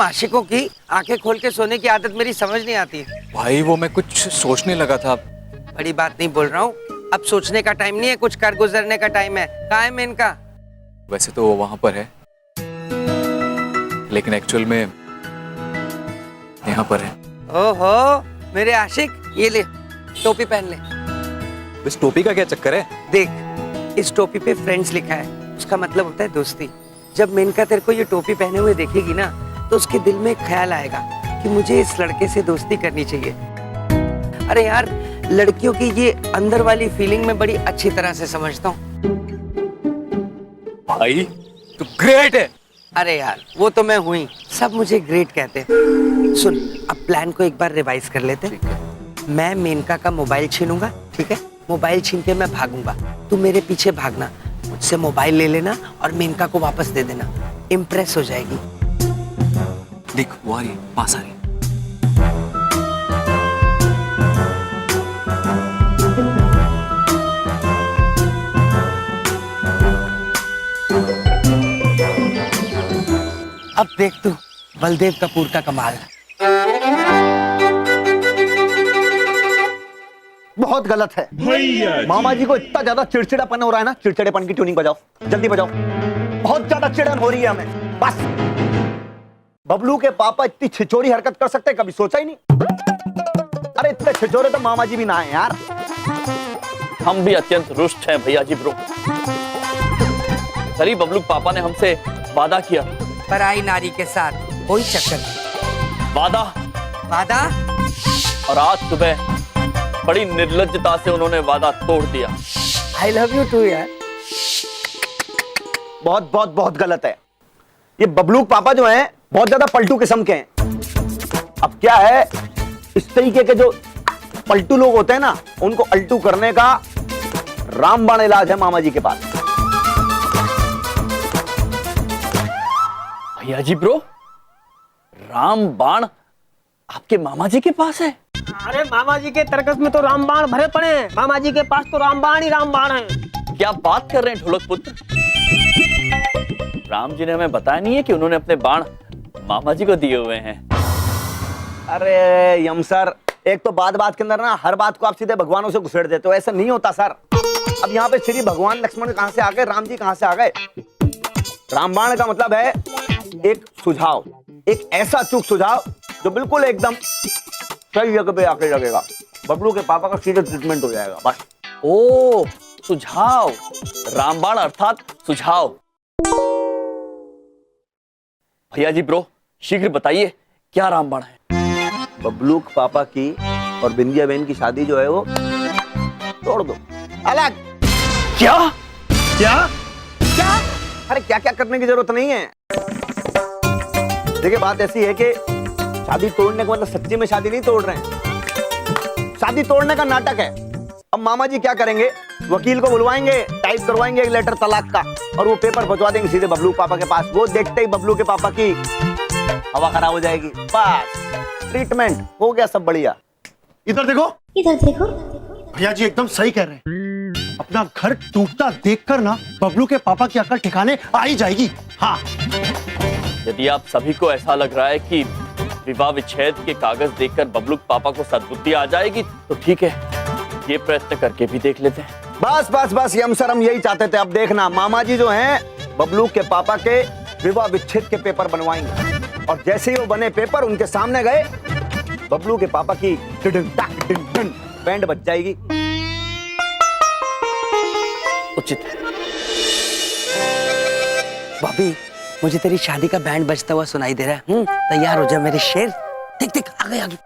तुम आशिकों की आंखें खोल के सोने की आदत मेरी समझ नहीं आती। भाई वो मैं कुछ सोचने लगा था। बड़ी बात नहीं बोल रहा हूँ, अब सोचने का टाइम नहीं है, कुछ कर गुजरने का टाइम है। कहाँ है मेनका? वैसे तो वो वहां पर है, लेकिन एक्चुअल में यहाँ पर है। ओहो मेरे आशिक, ये ले टोपी पहन ले। इस टोपी का क्या चक्कर है? देख इस टोपी पे फ्रेंड्स लिखा है, उसका मतलब होता है दोस्ती। जब मेनका तेरे को ये टोपी पहने हुए देखेगी ना तो उसके दिल में एक ख्याल आएगा कि मुझे इस लड़के से दोस्ती करनी चाहिए। अरे यार लड़कियों की ये अंदर वाली फीलिंग मैं बड़ी अच्छी तरह से समझता हूँ। भाई तू ग्रेट है। अरे यार वो तो मैं हुई, सब मुझे ग्रेट कहते हैं। सुन अब प्लान को एक बार रिवाइज कर लेते हैं। मैं मेनका का मोबाइल छीनूंगा, ठीक है? मोबाइल छीन के मैं भागूंगा, तू मेरे पीछे भागना, मुझसे मोबाइल ले लेना और मेनका को वापस दे देना। इम्प्रेस हो जाएगी। देख वो आ रही है, पास आ रही है। अब देख तू बलदेव कपूर का कमाल। बहुत गलत है मामा जी को इतना ज्यादा चिड़चिड़ापन हो रहा है ना, चिड़चिड़ेपन की ट्यूनिंग बजाओ, जल्दी बजाओ। बहुत ज्यादा चिड़न हो रही है हमें। बस बबलू के पापा इतनी छिचोरी हरकत कर सकते हैं, कभी सोचा ही नहीं। अरे इतने छिचोरे तो मामा जी भी ना है यार। हम भी अत्यंत रुष्ट हैं भैया जी ब्रो। करीब बबलू पापा ने हमसे वादा किया, पराई नारी के साथ कोई चक्कर नहीं। वादा वादा? और आज सुबह बड़ी निर्लज्जता से उन्होंने वादा तोड़ दिया। आई लव यू टू यार। बहुत बहुत बहुत गलत है। ये बबलू पापा जो हैं बहुत ज्यादा पलटू किस्म के हैं। अब क्या है, इस तरीके के जो पलटू लोग होते हैं ना, उनको अल्टू करने का रामबाण इलाज है मामा जी के पास। भैया जी ब्रो, रामबाण आपके मामा जी के पास है? अरे मामा जी के तरकस में तो रामबाण भरे पड़े हैं, मामा जी के पास तो रामबाण ही रामबाण है। क्या बात कर रहे हैं ढोलक पुत्र? राम जी ने हमें बताया नहीं है कि उन्होंने अपने बाण मामा जी को दिए हुए हैं। अरे यम सर, एक तो बात बात के अंदर ना हर बात को आप सीधे भगवानों से घुसेड़ देते हो, ऐसा नहीं होता सर। अब यहाँ पे श्री भगवान लक्ष्मण कहां से आ गए, राम जी कहां से आ गए? रामबाण का मतलब है एक सुझाव, एक ऐसा अचूक सुझाव जो बिल्कुल एकदम सही जगह पे आके लगेगा। बबलू के पापा का सीधे ट्रीटमेंट हो जाएगा। बस। ओ सुझाव, रामबाण अर्थात सुझाव। भैया जी ब्रो शीघ्र बताइए क्या रामबाण है? बबलू के पापा की और बिंदिया बहन की शादी जो है वो तोड़ दो। अलग। क्या क्या क्या? अरे क्या क्या करने की जरूरत नहीं है। देखिए बात ऐसी है कि शादी तोड़ने का मतलब सच्ची में शादी नहीं तोड़ रहे हैं, शादी तोड़ने का नाटक है। अब मामा जी क्या करेंगे, वकील को बुलवाएंगे, टाइप करवाएंगे एक लेटर तलाक का और वो पेपर पहुंचवा देंगे सीधे बबलू पापा के पास। वो देखते ही बबलू के पापा की हवा खराब हो जाएगी। बस ट्रीटमेंट हो गया, सब बढ़िया। इधर देखो, इधर देखो। भैया जी एकदम सही कह रहे हैं। अपना घर टूटता देखकर ना बबलू के पापा की अकल ठिकाने आ ही जाएगी। हाँ, यदि आप सभी को ऐसा लग रहा है कि विवाह विच्छेद के कागज देखकर बबलू पापा को सद्बुद्धि आ जाएगी तो ठीक है, ये प्रयत्न करके भी देख लेते हैं। बस बस बस यम सर, हम यही चाहते थे। अब देखना मामा जी जो हैं बबलू के पापा के विवाह विच्छेद के पेपर बनवाएंगे और जैसे ही वो बने पेपर उनके सामने गए, बबलू के पापा की बैंड बज जाएगी। उचित है। भाभी मुझे तेरी शादी का बैंड बजता हुआ सुनाई दे रहा है। तैयार हो जा मेरे शेर। देख देख आ गए, आ गए।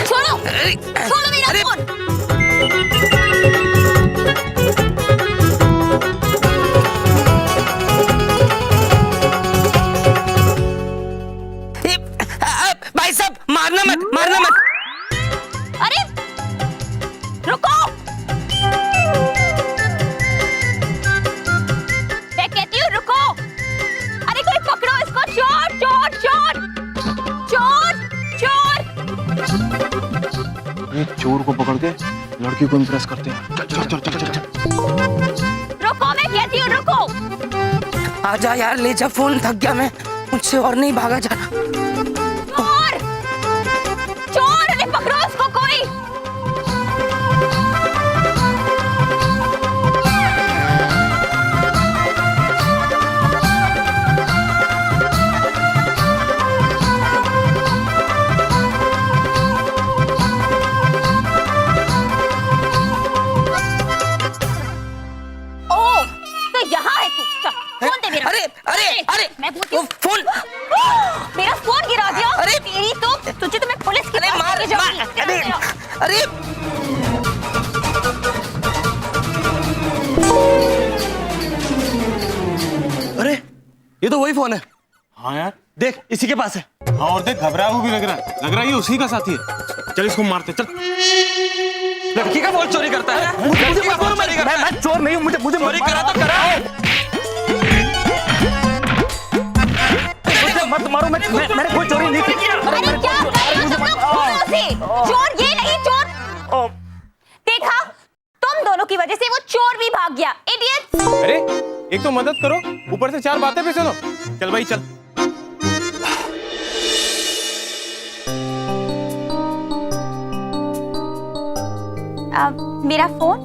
छोड़ो, छोड़ो मेरा फोन। भाई साहब मारना मत, मारना मत। अरे रुको, मैं कहती चोर को पकड़ के लड़की को इम्प्रेस करते हैं। चल चल चल चल चल चल। रुको, मैं कहती हूँ रुको। आजा यार, ले जा फोन, थक गया मैं, मुझसे और नहीं भागा जाना। चोर, चोर, अरे पकड़ो उसको कोई। ओ, तो यहाँ है तू। चल, फोन दे मेरा। अरे अरे अरे मैं बोलती हूँ। फोन, मेरा फोन गिरा दिया। अरे तेरी तो तुझे तो मैं पुलिस की मार, लेके जाऊंगी। अरे अरे अरे ये तो वही फोन है। हाँ यार, देख इसी के पास है। हाँ और देख घबराया हुआ भी लग रहा है ये उसी का साथी है। चल इसको मारते, चल। लड़की का फोन चोरी करता है। मैं चोर नहीं हूँ, मुझे चोरी करा तो करा। मत मारो, मैंने कोई चोरी नहीं की। अरे क्या कर रहे हो तुम लोग? छोड़ो उसे। चोर ये नहीं, चोर। देखा, तुम दोनों की वजह से वो चोर भी भाग गया। इडियट। अरे एक तो मदद करो, ऊपर से 4 बातें भी सुनो। चल भाई चल। मेरा फोन।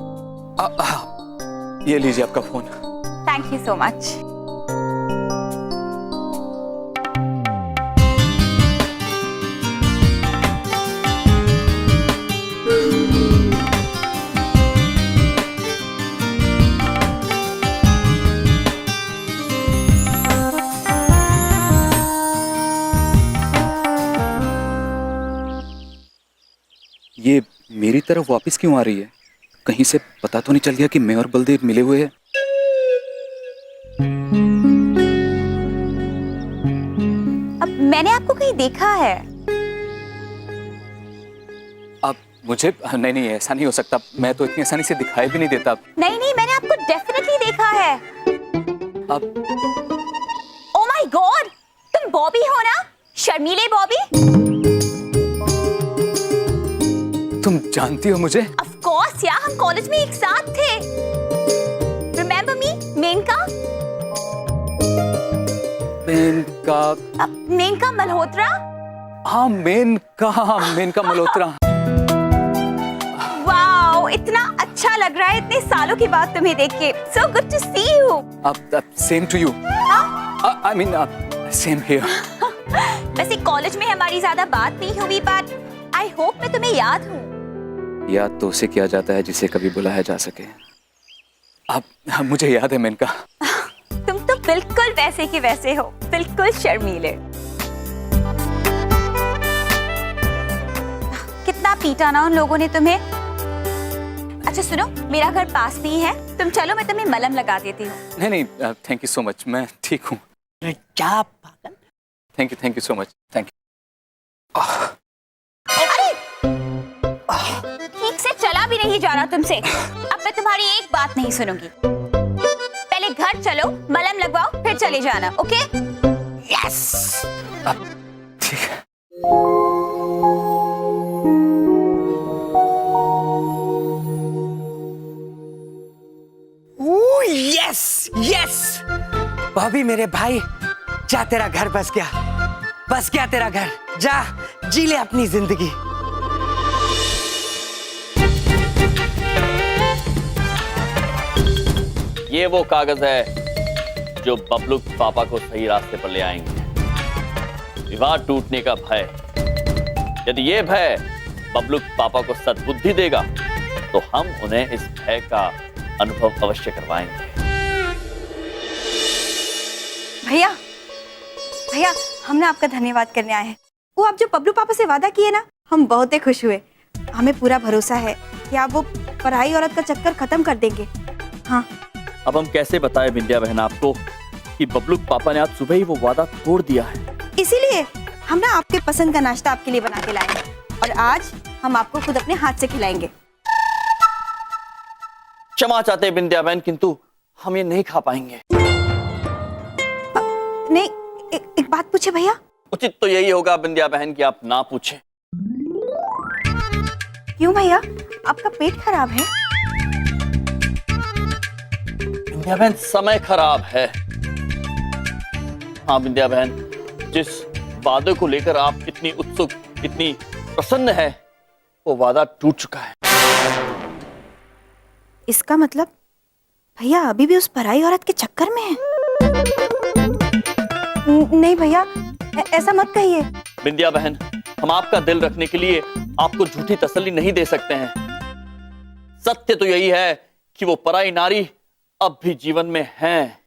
ये लीजिए आपका phone. Thank you so much. ये मेरी तरफ वापस क्यों आ रही है? कहीं से पता तो नहीं चल गया कि मैं और बलदेव मिले हुए हैं? अब मैंने आपको कहीं देखा है। अब मुझे नहीं ऐसा नहीं हो सकता। मैं तो इतनी आसानी से दिखाई भी नहीं देता। नहीं नहीं, मैंने आपको डेफिनेटली देखा है। अब ओ माय गॉड, तुम बॉबी हो ना? शर्मीले बॉबी। तुम जानती हो मुझे? ऑफ कोर्स यार, हम कॉलेज में एक साथ थे। Remember me? मेनका? मेनका मल्होत्रा? हाँ मेनका मल्होत्रा। वाओ, इतना अच्छा लग रहा है इतने सालों के बाद तुम्हें देख के। So good to see you. अब same to you. I mean same here. वैसे कॉलेज में हमारी ज्यादा बात नहीं हुई, बट आई होप मैं तुम्हें याद हूँ। याद तो उसे किया जाता है जिसे कभी बुलाया जा सके। अब मुझे याद है मेनका। तुम तो बिल्कुल वैसे के वैसे हो, बिल्कुल शर्मीले। कितना पीटा ना उन लोगों ने तुम्हें। अच्छा सुनो, मेरा घर पास में ही है, तुम चलो मैं तुम्हें मलहम लगा देती हूँ। नहीं थैंक यू सो मच, मैं ठीक हूँ। क्या पागल। Thank you so much, thank you. ठीक से चला भी नहीं जा रहा तुमसे। अब मैं तुम्हारी एक बात नहीं सुनूंगी। पहले घर चलो, मलहम लगवाओ, फिर चले जाना। ओके? यस। ठीक है। यस यस, बॉबी मेरे भाई, जा तेरा घर बस गया तेरा घर। जा जी ले अपनी जिंदगी। ये वो कागज है जो बबलू पापा को सही रास्ते पर ले आएंगे। विवाद टूटने का भय, यदि ये भय बबलू पापा को सद्बुद्धि देगा तो हम उन्हें इस भय का अनुभव अवश्य करवाएंगे। भैया भैया, हम ना आपका धन्यवाद करने आए हैं। वो आप जो बबलू पापा से वादा किए ना, हम बहुत ही खुश हुए। हमें पूरा भरोसा है कि आप वो पराई औरत का चक्कर खत्म कर देंगे। हाँ, अब हम कैसे बताएं विंध्या बहन आपको कि बबलू पापा ने आज सुबह ही वो वादा तोड़ दिया है। इसीलिए हम ना आपके पसंद का नाश्ता आपके लिए बना के लाए हैं और आज हम आपको खुद अपने हाथ से खिलाएंगे। क्षमा चाहते हैं विंध्या बहन, किंतु हम ये नहीं खा पाएंगे। नहीं, एक बात पूछे भैया। उचित तो यही होगा विंध्या बहन कि आप ना पूछें। क्यों भैया, आपका पेट खराब है? विंध्या बहन समय खराब है। हाँ विंध्या बहन, जिस वादे को लेकर आप इतनी उत्सुक, इतनी प्रसन्न है, वो वादा टूट चुका है। इसका मतलब भैया अभी भी उस पराई औरत के चक्कर में है? नहीं भैया, ऐसा मत कहिए। विंध्या बहन, हम आपका दिल रखने के लिए आपको झूठी तसल्ली नहीं दे सकते हैं। सत्य तो यही है कि वो पराई नारी अब भी जीवन में है।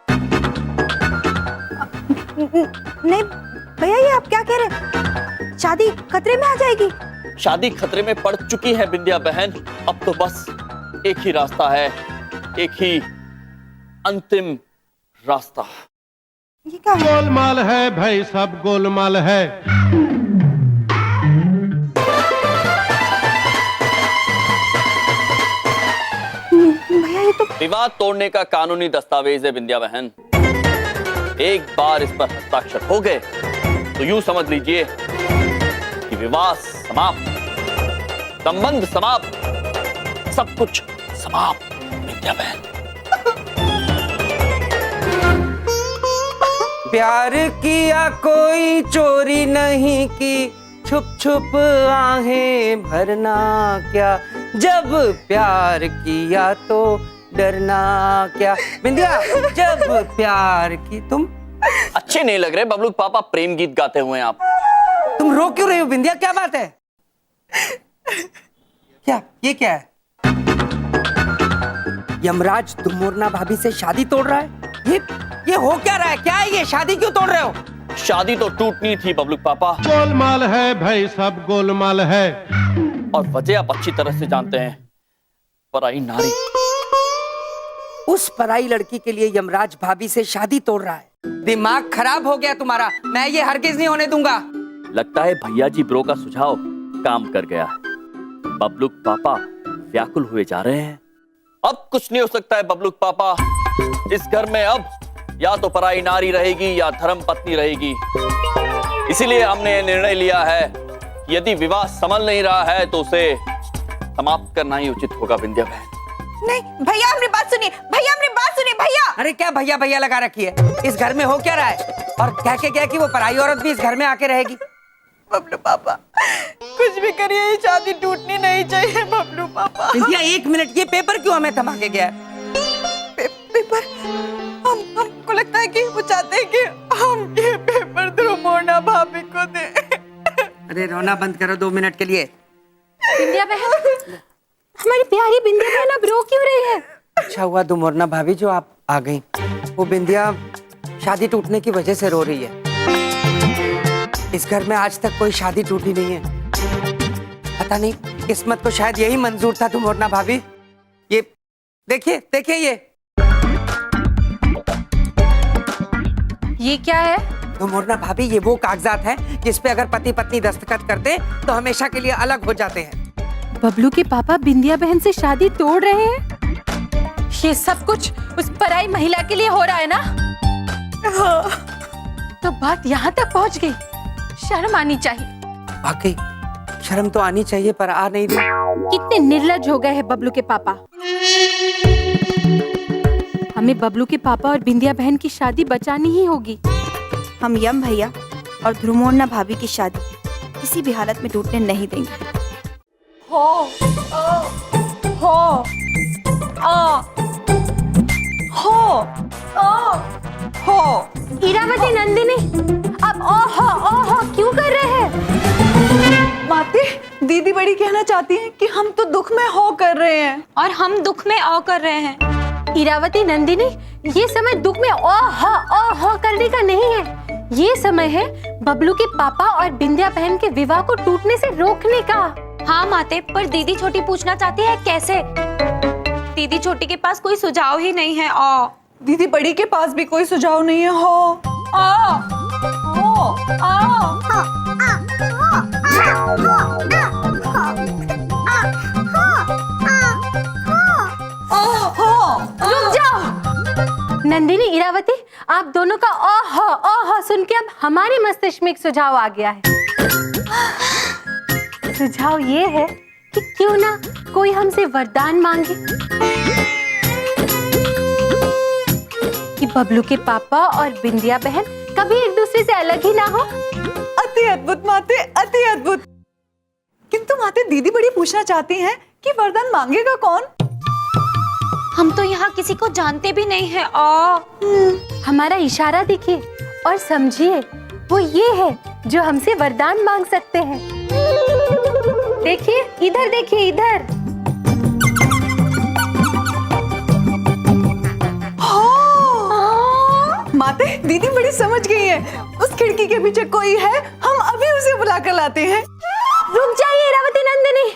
नहीं भैया, ये आप क्या कह रहे हैं? शादी खतरे में आ जाएगी? शादी खतरे में पड़ चुकी है विंध्या बहन। अब तो बस एक ही रास्ता है, एक ही अंतिम रास्ता। ये क्या है? गोलमाल है भाई, सब गोलमाल है। भैया ये तो विवाद तोड़ने का कानूनी दस्तावेज है विंध्या बहन। एक बार इस पर हस्ताक्षर हो गए तो यूं समझ लीजिए कि विवाह समाप्त, संबंध समाप्त, सब कुछ समाप्त। विंध्या बहन, प्यार किया कोई चोरी नहीं की, छुप छुप आहें भरना क्या, जब प्यार किया तो डरना क्या। बिंदिया, जब प्यार की तुम अच्छे नहीं लग रहे बबलू पापा प्रेम गीत गाते हुए आप। तुम रो क्यों रही हो बिंदिया, क्या बात है? क्या ये क्या है? यमराज दुर्मोरना भाभी से शादी तोड़ रहा है? ये हो क्या रहा है? क्या है ये? शादी क्यों तोड़ रहे हो? शादी तो टूटनी थी बबलू पापा, गोलमाल है भाई, सब गोलमाल है। और वजह आप अच्छी तरह से जानते हैं। पराई नारी, उस पराई लड़की के लिए यमराज भाभी से शादी तोड़ रहा है? दिमाग खराब हो गया तुम्हारा, मैं ये हरगिज नहीं होने दूंगा। लगता है भैया जी ब्रो का सुझाव काम कर गया। बबलू पापा व्याकुल हुए जा रहे हैं। अब कुछ नहीं हो सकता है बबलू पापा। इस घर में अब या तो पराई नारी रहेगी या धर्म पत्नी रहेगी। इसीलिए हमने ये निर्णय लिया है, यदि विवाह संभल नहीं रहा है तो उसे समाप्त करना ही उचित होगा। विंध्या बहन, नहीं भैया, हमने बात सुनिए। भैया हमने बात सुनिए। भैया, अरे क्या भैया भैया लगा रखी है? इस घर में हो क्या रहा है? और कह के क्या कि वो पराई औरत भी इस घर में आके रहेगी? बबलू पापा, कुछ भी करिए, ये शादी टूटनी नहीं चाहिए। बबलू पापा, बिंदिया एक मिनट, ये पेपर क्यों हमें थमा के गया है? पेपर, हमको लगता है कि वो चाहते हैं कि हम ये पेपर दुर्मोरना भाभी को दें। अरे रोना बंद करो 2 मिनट के लिए। बिंदिया बहन, हमारी प्यारी बिंदिया बहन अब रो क्यों रही है? अच्छा हुआ दुर्मोरना भाभी जो आप आ गई। वो बिंदिया शादी टूटने की वजह से रो रही है। इस घर में आज तक कोई शादी टूटी नहीं है। पता नहीं किस्मत को शायद यही मंजूर था दुर्मोरना भाभी। ये देखिए देखिए, ये क्या है? दुर्मोरना भाभी, ये वो कागजात हैं जिस पे अगर पति पत्नी दस्तखत करते तो हमेशा के लिए अलग हो जाते हैं। बबलू के पापा बिंदिया बहन से शादी तोड़ रहे हैं? ये सब कुछ उस पराई महिला के लिए हो रहा है ना? तो बात यहाँ तक पहुँच गई। शर्म आनी चाहिए। वाकई शर्म तो आनी चाहिए पर आ नहीं रही। कितने निर्लज हो गए हैं बबलू के पापा। हमें बबलू के पापा और बिंदिया बहन की शादी बचानी ही होगी। हम यम भैया और ध्रुमोरना भाभी की शादी किसी भी हालत में टूटने नहीं देंगे। हो इरावती, नंदिनी, अब ओहो क्यों कर रहे हैं? माते, दीदी बड़ी कहना चाहती हैं कि हम तो दुख में हो कर रहे हैं। और हम दुख में औ कर रहे हैं। इरावती, नंदिनी, ये समय दुख में ओहो करने का नहीं है। ये समय है बबलू के पापा और बिंदिया बहन के विवाह को टूटने से रोकने का। हाँ माते, पर दीदी छोटी पूछना चाहती है कैसे? दीदी छोटी के पास कोई सुझाव ही नहीं है। दीदी बड़ी के पास भी कोई सुझाव नहीं है। रुक जाओ। नंदिनी, इरावती, आप दोनों का ओहो सुन के अब हमारे मस्तिष्क में एक सुझाव आ गया है। सुझाव ये है कि क्यों ना कोई हमसे वरदान मांगे कि बबलू के पापा और बिंदिया बहन कभी एक दूसरे से अलग ही ना हो। अति अद्भुत माते, अति अद्भुत। किंतु माते, दीदी बड़ी पूछना चाहती हैं कि वरदान मांगेगा कौन? हम तो यहाँ किसी को जानते भी नहीं है। हमारा इशारा देखिए और समझिए, वो ये है जो हमसे वरदान मांग सकते हैं। देखिए, इधर देखिए, इधर। माते, दीदी बड़ी समझ गई है। उस खिड़की के पीछे कोई है, हम अभी उसे बुला कर लाते हैं। रुक जाइए इरावती नंदिनी,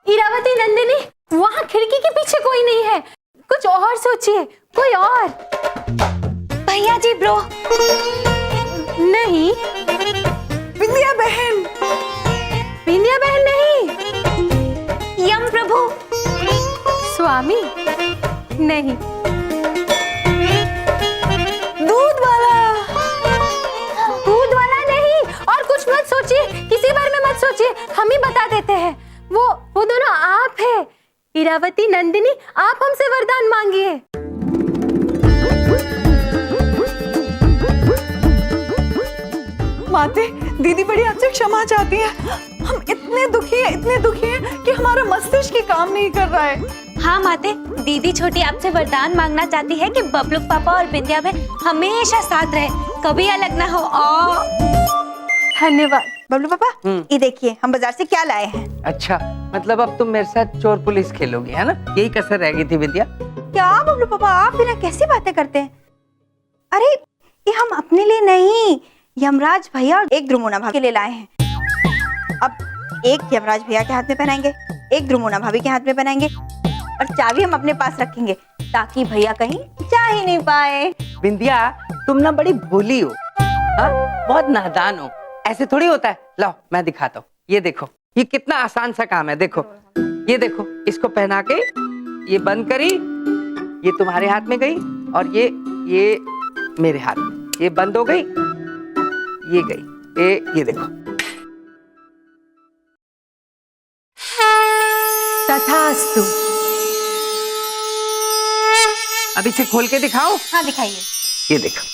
इरावती नंदिनी, वहाँ खिड़की के पीछे कोई नहीं है। कुछ और सोचिए, कोई और। भैया जी ब्रो। नहीं। बिंदिया बहन। बिंदिया बहन नहीं। यम प्रभु। स्वामी नहीं। दूध वाला। दूध वाला नहीं। और कुछ मत सोचिए, किसी बारे में मत सोचिए, हम ही बता देते हैं। वो दोनों आप है। इरावती नंदिनी, आप हमसे वरदान मांगिए। माते, दीदी बड़ी आपसे क्षमा चाहती है। हम इतने दुखी हैं कि हमारा मस्तिष्क ही काम नहीं कर रहा है। हाँ माते, दीदी छोटी आपसे वरदान मांगना चाहती है कि बबलू पापा और बिंदिया बहन हमेशा साथ रहे, कभी अलग ना हो। धन्यवाद। बबलू पापा, ये देखिए हम बाजार से क्या लाए हैं। अच्छा, मतलब अब तुम मेरे साथ चोर पुलिस खेलोगी, है ना? यही कसर रह गई थी बिंदिया। क्या बबलू पापा, आप बिना कैसी बातें करते हैं? अरे ये हम अपने लिए नहीं, यमराज भैया और एक द्रुमोना भाभी के लिए लाए हैं। अब एक यमराज भैया के हाथ में पहनाएंगे, एक द्रुमोना भाभी के हाथ में पहनाएंगे और चाबी हम अपने पास रखेंगे ताकि भैया कहीं जा ही नहीं पाए। बिंदिया, तुम ना बड़ी भोली हो, हाँ? बहुत नादान हो। ऐसे थोड़ी होता है। लाओ मैं दिखाता हूँ। ये देखो, ये कितना आसान सा काम है। देखो, ये देखो, इसको पहना के ये बंद करी, ये तुम्हारे हाथ में गई और ये मेरे हाथ में, ये बंद हो गई, ये गई। ये देखो। तथास्तु। अब इसे खोल के दिखाओ। हाँ दिखाइए। ये देखो।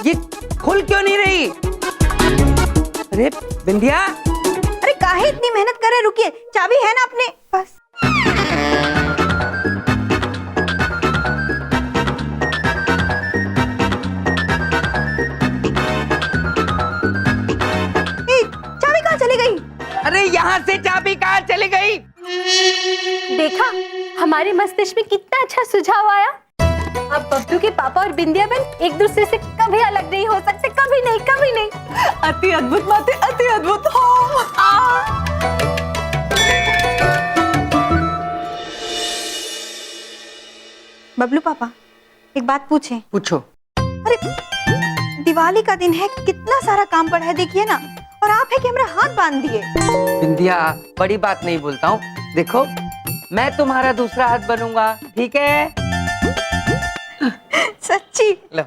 ये खुल क्यों नहीं रही? अरे बिंदिया, अरे काहे इतनी मेहनत कर रहे? रुकिए, चाबी है ना अपने पास। चाबी कहाँ चली गई? अरे यहाँ से चाबी कहाँ चली गई? देखा, हमारे मस्तिष्क में कितना अच्छा सुझाव आया। अब बबलू के पापा और बिंदिया बहन एक दूसरे से कभी अलग नहीं हो सकते, कभी नहीं, कभी नहीं। अति अद्भुत माते, अति अद्भुत। बबलू पापा, एक बात पूछें? पूछो। अरे दिवाली का दिन है, कितना सारा काम पड़ा है, देखिए ना। और आप है कि हमारा हाथ बांध दिए। बिंदिया, बड़ी बात नहीं बोलता हूँ। देखो, मैं तुम्हारा दूसरा हाथ बनूंगा, ठीक है? सच्ची? लो।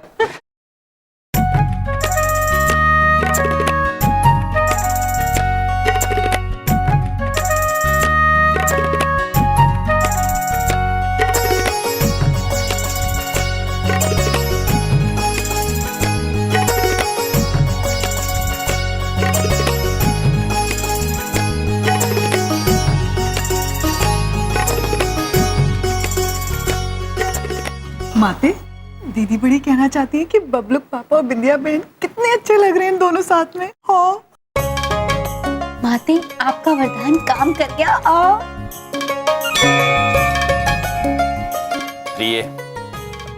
माते, दीदी बड़ी कहना चाहती है कि बबलू पापा और बिंदिया बहन कितने अच्छे लग रहे हैं दोनों साथ में। हाँ माते, आपका वरदान काम कर गया। प्रिय,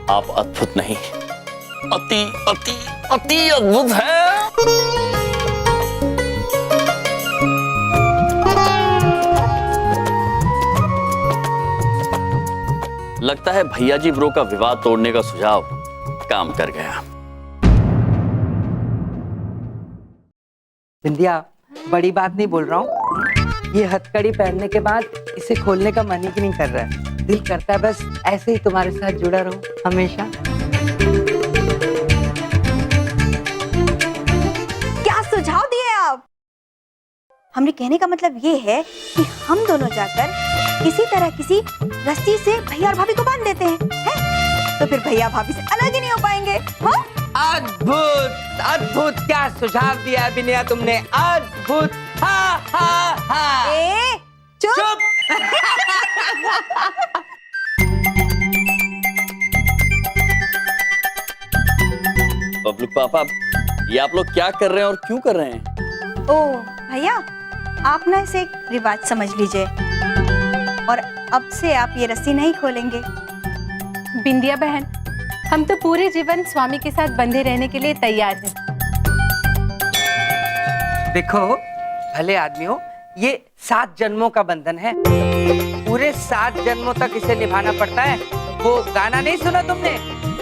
आप अद्भुत नहीं, अति अति अति अद्भुत है। लगता है भैया जी ब्रो का विवाह तोड़ने का सुझाव काम कर गया। बिंदिया, बड़ी बात नहीं बोल रहा हूँ। ये हथकड़ी पहनने के बाद इसे खोलने का मन ही नहीं कर रहा है। दिल करता है बस ऐसे ही तुम्हारे साथ जुड़ा रहूं हमेशा। हमने कहने का मतलब ये है कि हम दोनों जाकर किसी तरह किसी रस्सी से भैया और भाभी को बांध देते हैं? तो फिर भैया भाभी से अलग ही नहीं हो पाएंगे। हाँ? अद्भुत अद्भुत, क्या सुझाव दिया है विनया तुमने, अद्भुत। हा हा हा। ए, चुप। बबलू पापा, ये आप लोग क्या कर रहे हैं और क्यों कर रहे हैं? ओ भैया, आप ना इसे एक रिवाज समझ लीजिए और अब से आप ये रस्सी नहीं खोलेंगे। बिंदिया बहन, हम तो पूरे जीवन स्वामी के साथ बंधे रहने के लिए तैयार हैं। देखो भले आदमी हो, ये 7 जन्मों का बंधन है, पूरे 7 जन्मों तक इसे निभाना पड़ता है। वो गाना नहीं सुना तुमने,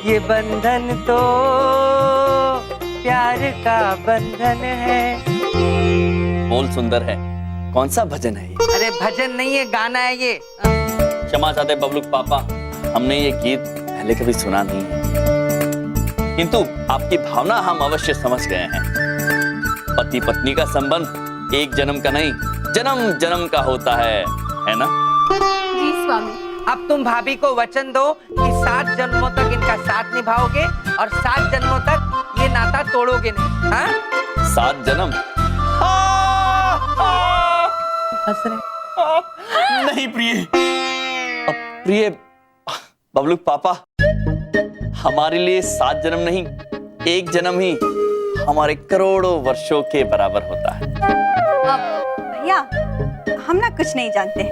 ये बंधन तो प्यार का बंधन है। बोल सुंदर है, कौन सा भजन है ये? अरे भजन नहीं है, गाना है ये। क्षमा चाहते बबलू पापा, हमने ये गीत पहले कभी सुना नहीं है, किंतु आपकी भावना हम अवश्य समझ गए हैं। पति पत्नी का संबंध एक जन्म का नहीं, जन्म जन्म का होता है ना? जी स्वामी। अब तुम भाभी को वचन दो कि 7 जन्मों तक इनका साथ निभाओगे और 7 जन्मों तक ये नाता तोड़ोगे नहीं। हाँ? 7 जन्म? हंस रहे? नहीं प्रिय, प्रिय बबलू पापा, हमारे लिए 7 जन्म नहीं, एक जन्म ही हमारे करोड़ों वर्षों के बराबर होता है। भैया, हम ना कुछ नहीं जानते,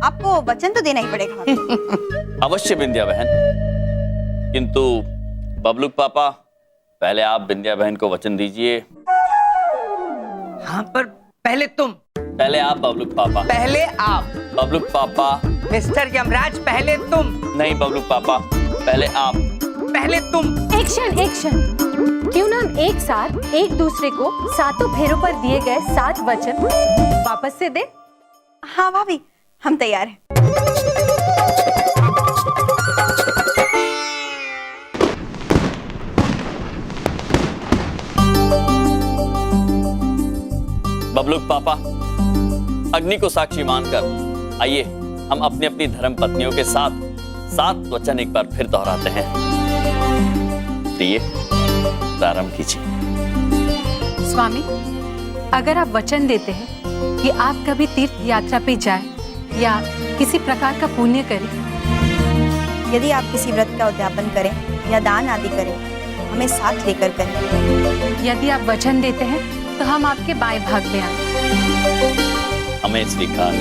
आपको वचन तो देना ही पड़ेगा। अवश्य बिंदिया बहन, किंतु बबलू पापा, पहले आप बिंदिया बहन को वचन दीजिए। हाँ, पर पहले तुम। पहले आप बबलू पापा। पहले आप। बबलू पापा। मिस्टर यमराज, पहले तुम। नहीं बबलू पापा, पहले आप। पहले तुम। Action action. क्यों ना हम एक साथ एक दूसरे को 7 फेरों पर दिए गए 7 वचन वापस से दे? हाँ भाभी, हम तैयार हैं। बबलू पापा, अग्नि को साक्षी मानकर आइए हम अपनी अपनी धर्म पत्नियों के साथ 7 वचन एक बार फिर दोहराते हैं। प्रिय, प्रारंभ कीजिए। स्वामी, अगर आप वचन देते हैं कि आप कभी तीर्थ यात्रा पे जाएं या किसी प्रकार का पुण्य करें, यदि आप किसी व्रत का उद्यापन करें या दान आदि करें, हमें साथ लेकर करें। यदि आप वचन देते हैं तो हम आपके बाएं भाग में आए। हमें स्वीकार।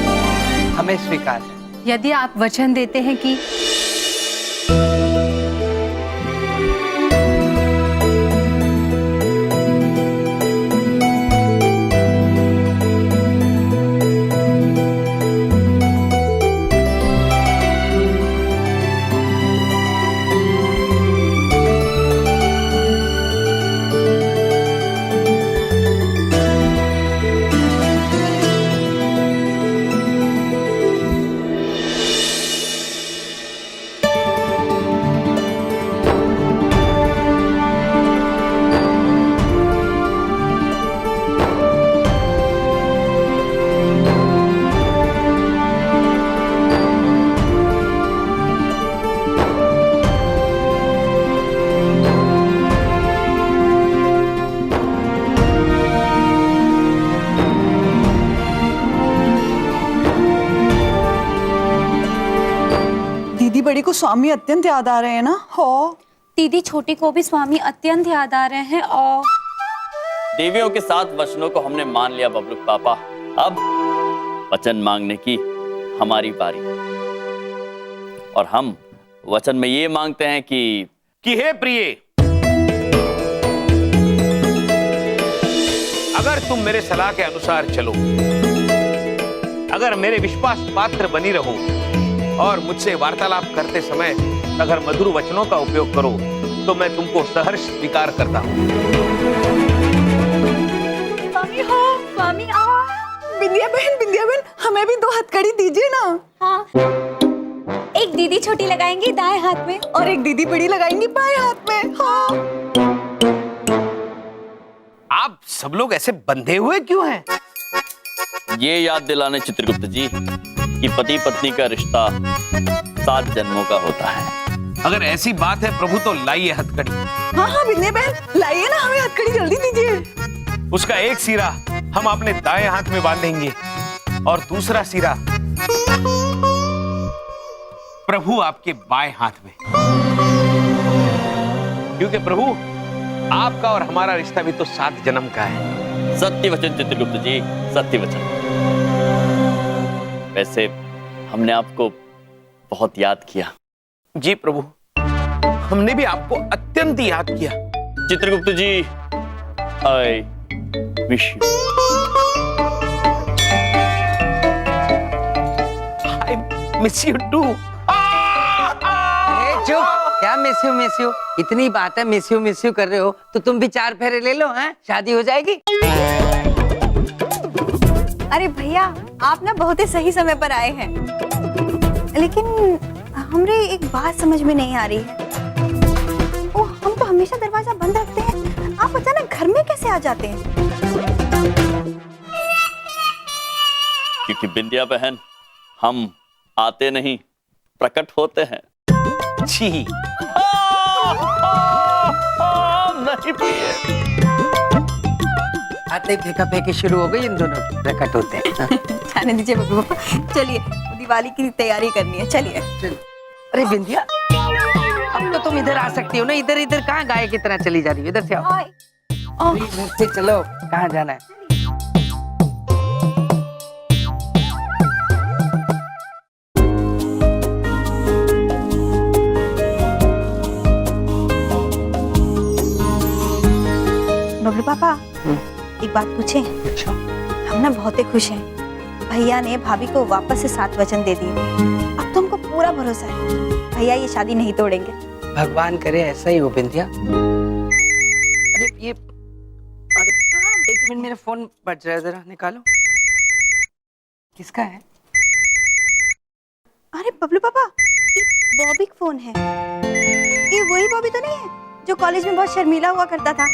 हमें स्वीकार। यदि आप वचन देते हैं कि बड़ी को स्वामी अत्यंत याद आ रहे हैं ना? हो दीदी छोटी को भी स्वामी अत्यंत याद आ रहे हैं। और देवियों के 7 वचनों को हमने मान लिया बबलू पापा, अब वचन मांगने की हमारी बारी है। और हम वचन में ये मांगते हैं कि हे प्रिय, अगर तुम मेरे सलाह के अनुसार चलो, अगर मेरे विश्वास पात्र बनी रहो और मुझसे वार्तालाप करते समय अगर मधुर वचनों का उपयोग करो, तो मैं तुमको सहर्ष स्वीकार करता हूँ। स्वामी हो, स्वामी आओ। बिंदिया बहन, हमें भी 2 हथकड़ी दीजिए ना। हाँ, एक दीदी छोटी लगाएंगी दाएं हाथ में और एक दीदी बड़ी लगाएंगी बाएं हाथ में। हाँ। आप सब लोग ऐसे बंधे हुए क्यों हैं? ये याद दिलाने चित्रगुप्त जी कि पति पत्नी का रिश्ता 7 जन्मों का होता है। अगर ऐसी बात है प्रभु तो लाइए हथकड़ी। हाँ हाँ बिंदिया बहन, लाइए ना, हमें हथकड़ी जल्दी दीजिए। उसका एक सिरा हम अपने दाएं हाथ में बांधेंगे और दूसरा सिरा प्रभु आपके बाएं हाथ में, क्योंकि प्रभु आपका और हमारा रिश्ता भी तो 7 जन्म का है। सत्य वचन चित्रगुप्त जी, सत्य वचन। वैसे हमने आपको बहुत याद किया। जी प्रभु, हमने भी आपको अत्यंत याद किया। Chitragupta ji, I wish you. I miss you too. चुप, क्या मिस यू? इतनी बात है मिस यू कर रहे हो तो तुम भी 4 फेरे ले लो, हैं? शादी हो जाएगी। अरे भैया, आप ना बहुत ही सही समय पर आए हैं, लेकिन हमरे एक बात समझ में नहीं आ रही है। हम तो हमेशा दरवाजा बंद रखते हैं, आप अचानक घर में कैसे आ जाते हैं? क्योंकि बिंदिया बहन, हम आते नहीं प्रकट होते हैं। जी नहीं पिए। आते ही फेंका फेंकी शुरू हो गई इन दोनों की, प्रकट होते हैं। जाने दीजिए बबलू पापा, चलिए दिवाली की तैयारी करनी है, चलिए। अरे बिंदिया, अब तो तुम इधर आ सकती हो ना, इधर कहाँ गाय की तरह चली जा रही हो? इधर से आओ। इधर से चलो, कहाँ जाना है? बबलू पापा, एक बात पूछे? हम ना बहुत ही खुश हैं, भैया ने भाभी को वापस से 7 वचन दे दिए। अब तो हमको पूरा भरोसा है, भैया ये शादी नहीं तोड़ेंगे। भगवान करे ऐसा ही हो बिंदिया। अरे ये, अरे 1 मिनट, मेरा फोन बज रहा है, जरा निकालो। किसका है? अरे बबलू पापा, ये बॉबी का फोन है। ये वही बॉबी तो नहीं है जो कॉलेज में बहुत शर्मीला हुआ करता था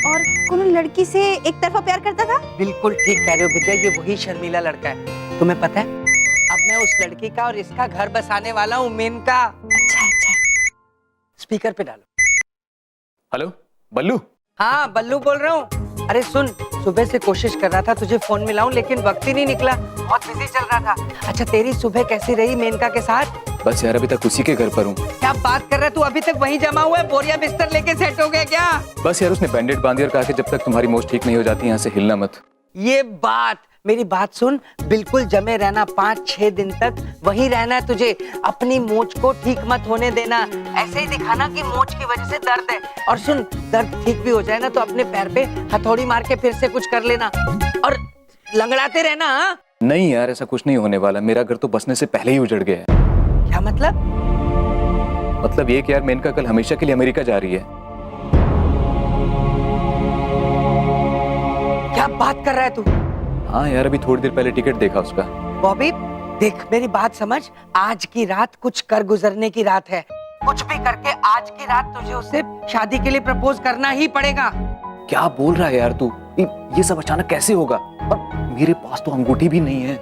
और कोनो लड़की से एक तरफा प्यार करता था? बिल्कुल ठीक कह रहे हो विद्या, ये वही शर्मीला लड़का है। तुम्हें पता है, अब मैं उस लड़की का और इसका घर बसाने वाला हूँ, मेनका। अच्छा अच्छा, स्पीकर पे डालो। हेलो बल्लू। हाँ बल्लू बोल रहा हूँ। अरे सुन, सुबह से कोशिश कर रहा था तुझे फोन मिलाऊं, लेकिन वक्त ही नहीं निकला, बहुत बिजी चल रहा था। अच्छा, तेरी सुबह कैसी रही मेनका के साथ? बस यार, अभी तक उसी के घर पर हूँ। क्या बात कर रहा है तू? अभी तक वहीं जमा हुआ है? बोरिया बिस्तर लेके सेट हो गया क्या? बस यार, उसने बैंडेड बांधी और कहा कि जब तक तुम्हारी मोच ठीक नहीं हो जाती यहाँ से हिलना मत। ये बात, मेरी बात सुन, बिल्कुल जमे रहना, 5-6 दिन तक वहीं रहना है तुझे। अपनी मोच को ठीक मत होने देना, ऐसे ही दिखाना कि मोच की वजह से दर्द है। और सुन, दर्द ठीक भी हो जाए ना तो अपने पैर पे हथौड़ी मार के फिर से कुछ कर लेना और लंगड़ाते रहना। हाँ? नहीं यार, ऐसा कुछ नहीं होने वाला। मेरा घर तो बसने से पहले ही उजड़ गया है। क्या मतलब? मतलब ये कि यार, मेनका कल हमेशा के लिए अमेरिका जा रही है। क्या बात कर रहा है तू? हाँ यार, अभी थोड़ी देर पहले टिकट देखा उसका। बॉबी देख, मेरी बात समझ, आज की रात कुछ कर गुजरने की रात है। कुछ भी करके आज की रात तुझे उससे शादी के लिए प्रपोज करना ही पड़ेगा। क्या बोल रहा है यार तू? ये सब अचानक कैसे होगा? और मेरे पास तो अंगूठी भी नहीं है।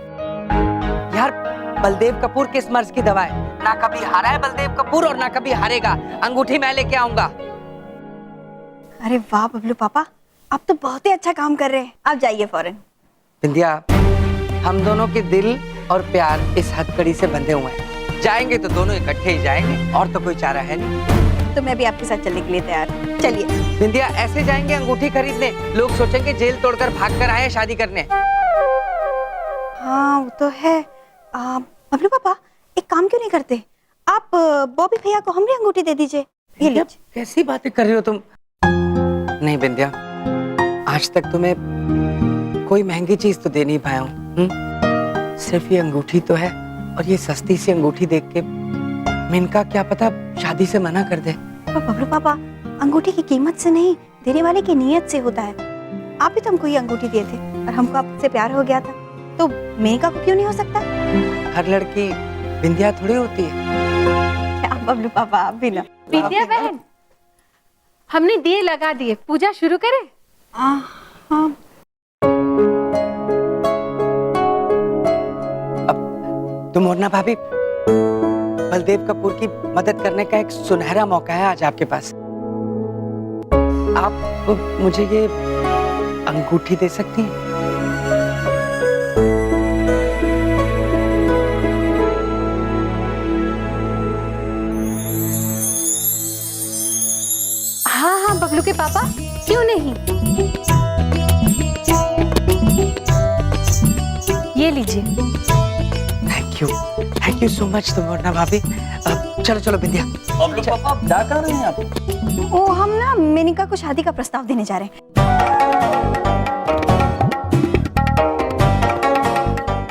यार, बलदेव कपूर किस मर्ज की दवा है? ना कभी हारा है बलदेव कपूर और ना कभी हारेगा। अंगूठी मैं लेके आऊंगा। अरे वाह बबलू पापा, आप तो बहुत ही अच्छा काम कर रहे हैं। आप जाइए फौरन। बिंदिया, हम दोनों के दिल और प्यार इस हथकड़ी से बंधे हुए हैं। जाएंगे तो दोनों इकट्ठे ही जाएंगे, और तो कोई चारा है नहीं। तो मैं भी आपके साथ चलने के लिए तैयार हूँ, चलिए। बिंदिया, ऐसे जाएंगे अंगूठी खरीदने, लोग सोचेंगे जेल तोड़कर भागकर आए शादी करने। हाँ वो तो है। बबलू पापा, एक काम क्यों नहीं करते, आप बॉबी भैया को हमारी अंगूठी दे दीजिए। ये लीजिए। कैसी बातें कर रही हो तुम? नहीं बिंदिया, आज तक तुम्हें कोई महंगी चीज तो दे नहीं पाया हूँ। सिर्फ ये अंगूठी तो है, और ये सस्ती सी अंगूठी देख के मेनका क्या पता शादी से मना कर दे। बबलू पापा, अंगूठी की कीमत से नहीं, देने वाले की नीयत से होता है। आप भी तो हमको ये अंगूठी दिए थे और हमको आपसे प्यार हो गया था, तो मेनका को क्यों नहीं हो सकता? हर लड़की बिंदिया थोड़ी होती है। बबलू पापा, आप भी ना। विद्या बहन, हमने दिए लगा दिए, पूजा शुरू करें? हाँ। तो मोरना भाभी, बलदेव कपूर की मदद करने का एक सुनहरा मौका है आज आपके पास। आप मुझे ये अंगूठी दे सकती हैं? हाँ हाँ बबलू के पापा, क्यों नहीं। ये लीजिए। Thank you so much Morna भाभी। चलो चलो बिंदिया। बबलू पापा आप जा कर रहे हैं आप? ओ हम ना मेनिका को शादी का प्रस्ताव देने जा रहे हैं।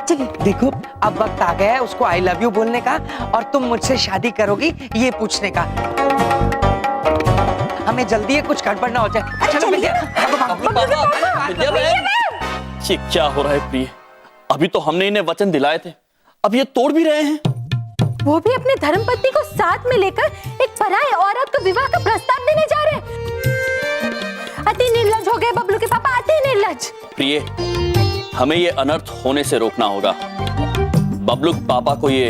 चलिए। देखो अब वक्त आ गया है उसको आई लव यू बोलने का और तुम मुझसे शादी करोगी ये पूछने का। हमें जल्दी है, कुछ गड़बड़ ना हो जाए। चलो बिंदिया। विद्या बहन, ये क्या हो रहा है प्रिय? अभी तो हमने इन्हें वचन दिलाए थे, अब ये तोड़ भी रहे हैं। वो भी अपने धर्मपत्नी को साथ में लेकर एक पराई औरत को विवाह का प्रस्ताव देने जा रहे हैं। अति निर्लज्ज हो गए बबलू के पापा, अति निर्लज्ज। प्रिय, हमें ये अनर्थ होने से रोकना होगा। बबलू पापा को ये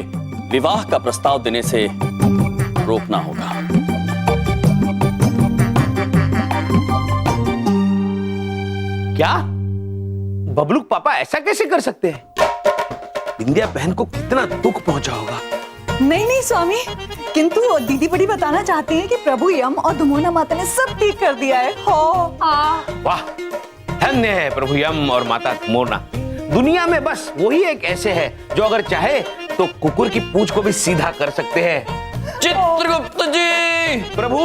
विवाह का प्रस्ताव देने से रोकना होगा। क्या बबलू पापा ऐसा कैसे कर सकते हैं? बिंदिया बहन को कितना दुख पहुंचा होगा। नहीं नहीं स्वामी, किंतु दीदी बड़ी बताना चाहती है कि प्रभु यम और दुमोना माता ने सब ठीक कर दिया है। हो वाह, धन्य है प्रभु यम और माता मोरना। दुनिया में बस वही एक ऐसे है जो अगर चाहे तो कुकुर की पूंछ को भी सीधा कर सकते हैं। चित्रगुप्त जी! प्रभु!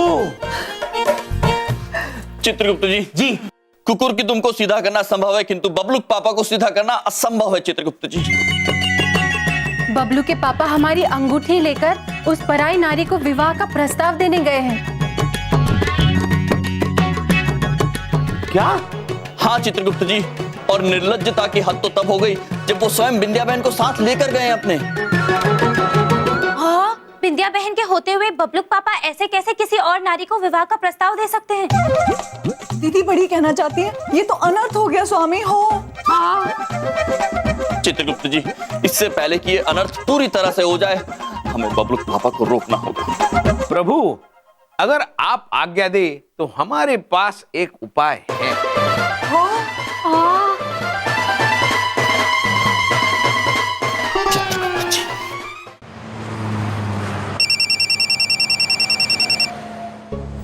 चित्रगुप्त जी, जी कुकुर की तुमको सीधा करना संभव है, किंतु बबलू पापा को सीधा करना असंभव है। चित्रगुप्त जी, बबलू के पापा हमारी अंगूठी लेकर उस पराई नारी को विवाह का प्रस्ताव देने गए हैं। क्या? हाँ चित्रगुप्त जी, और निर्लज्जता की हद तो तब हो गई जब वो स्वयं बिंदिया बहन को साथ लेकर गए अपने। हाँ, बिंदिया बहन के होते हुए बबलू पापा ऐसे कैसे किसी और नारी को विवाह का प्रस्ताव दे सकते हैं? दीदी बड़ी कहना चाहती है ये तो अनर्थ हो गया स्वामी। हो चित्रगुप्त जी, इससे पहले कि ये अनर्थ पूरी तरह से हो जाए, हमें बबलू पापा को रोकना होगा। प्रभु, अगर आप आज्ञा दे तो हमारे पास एक उपाय है।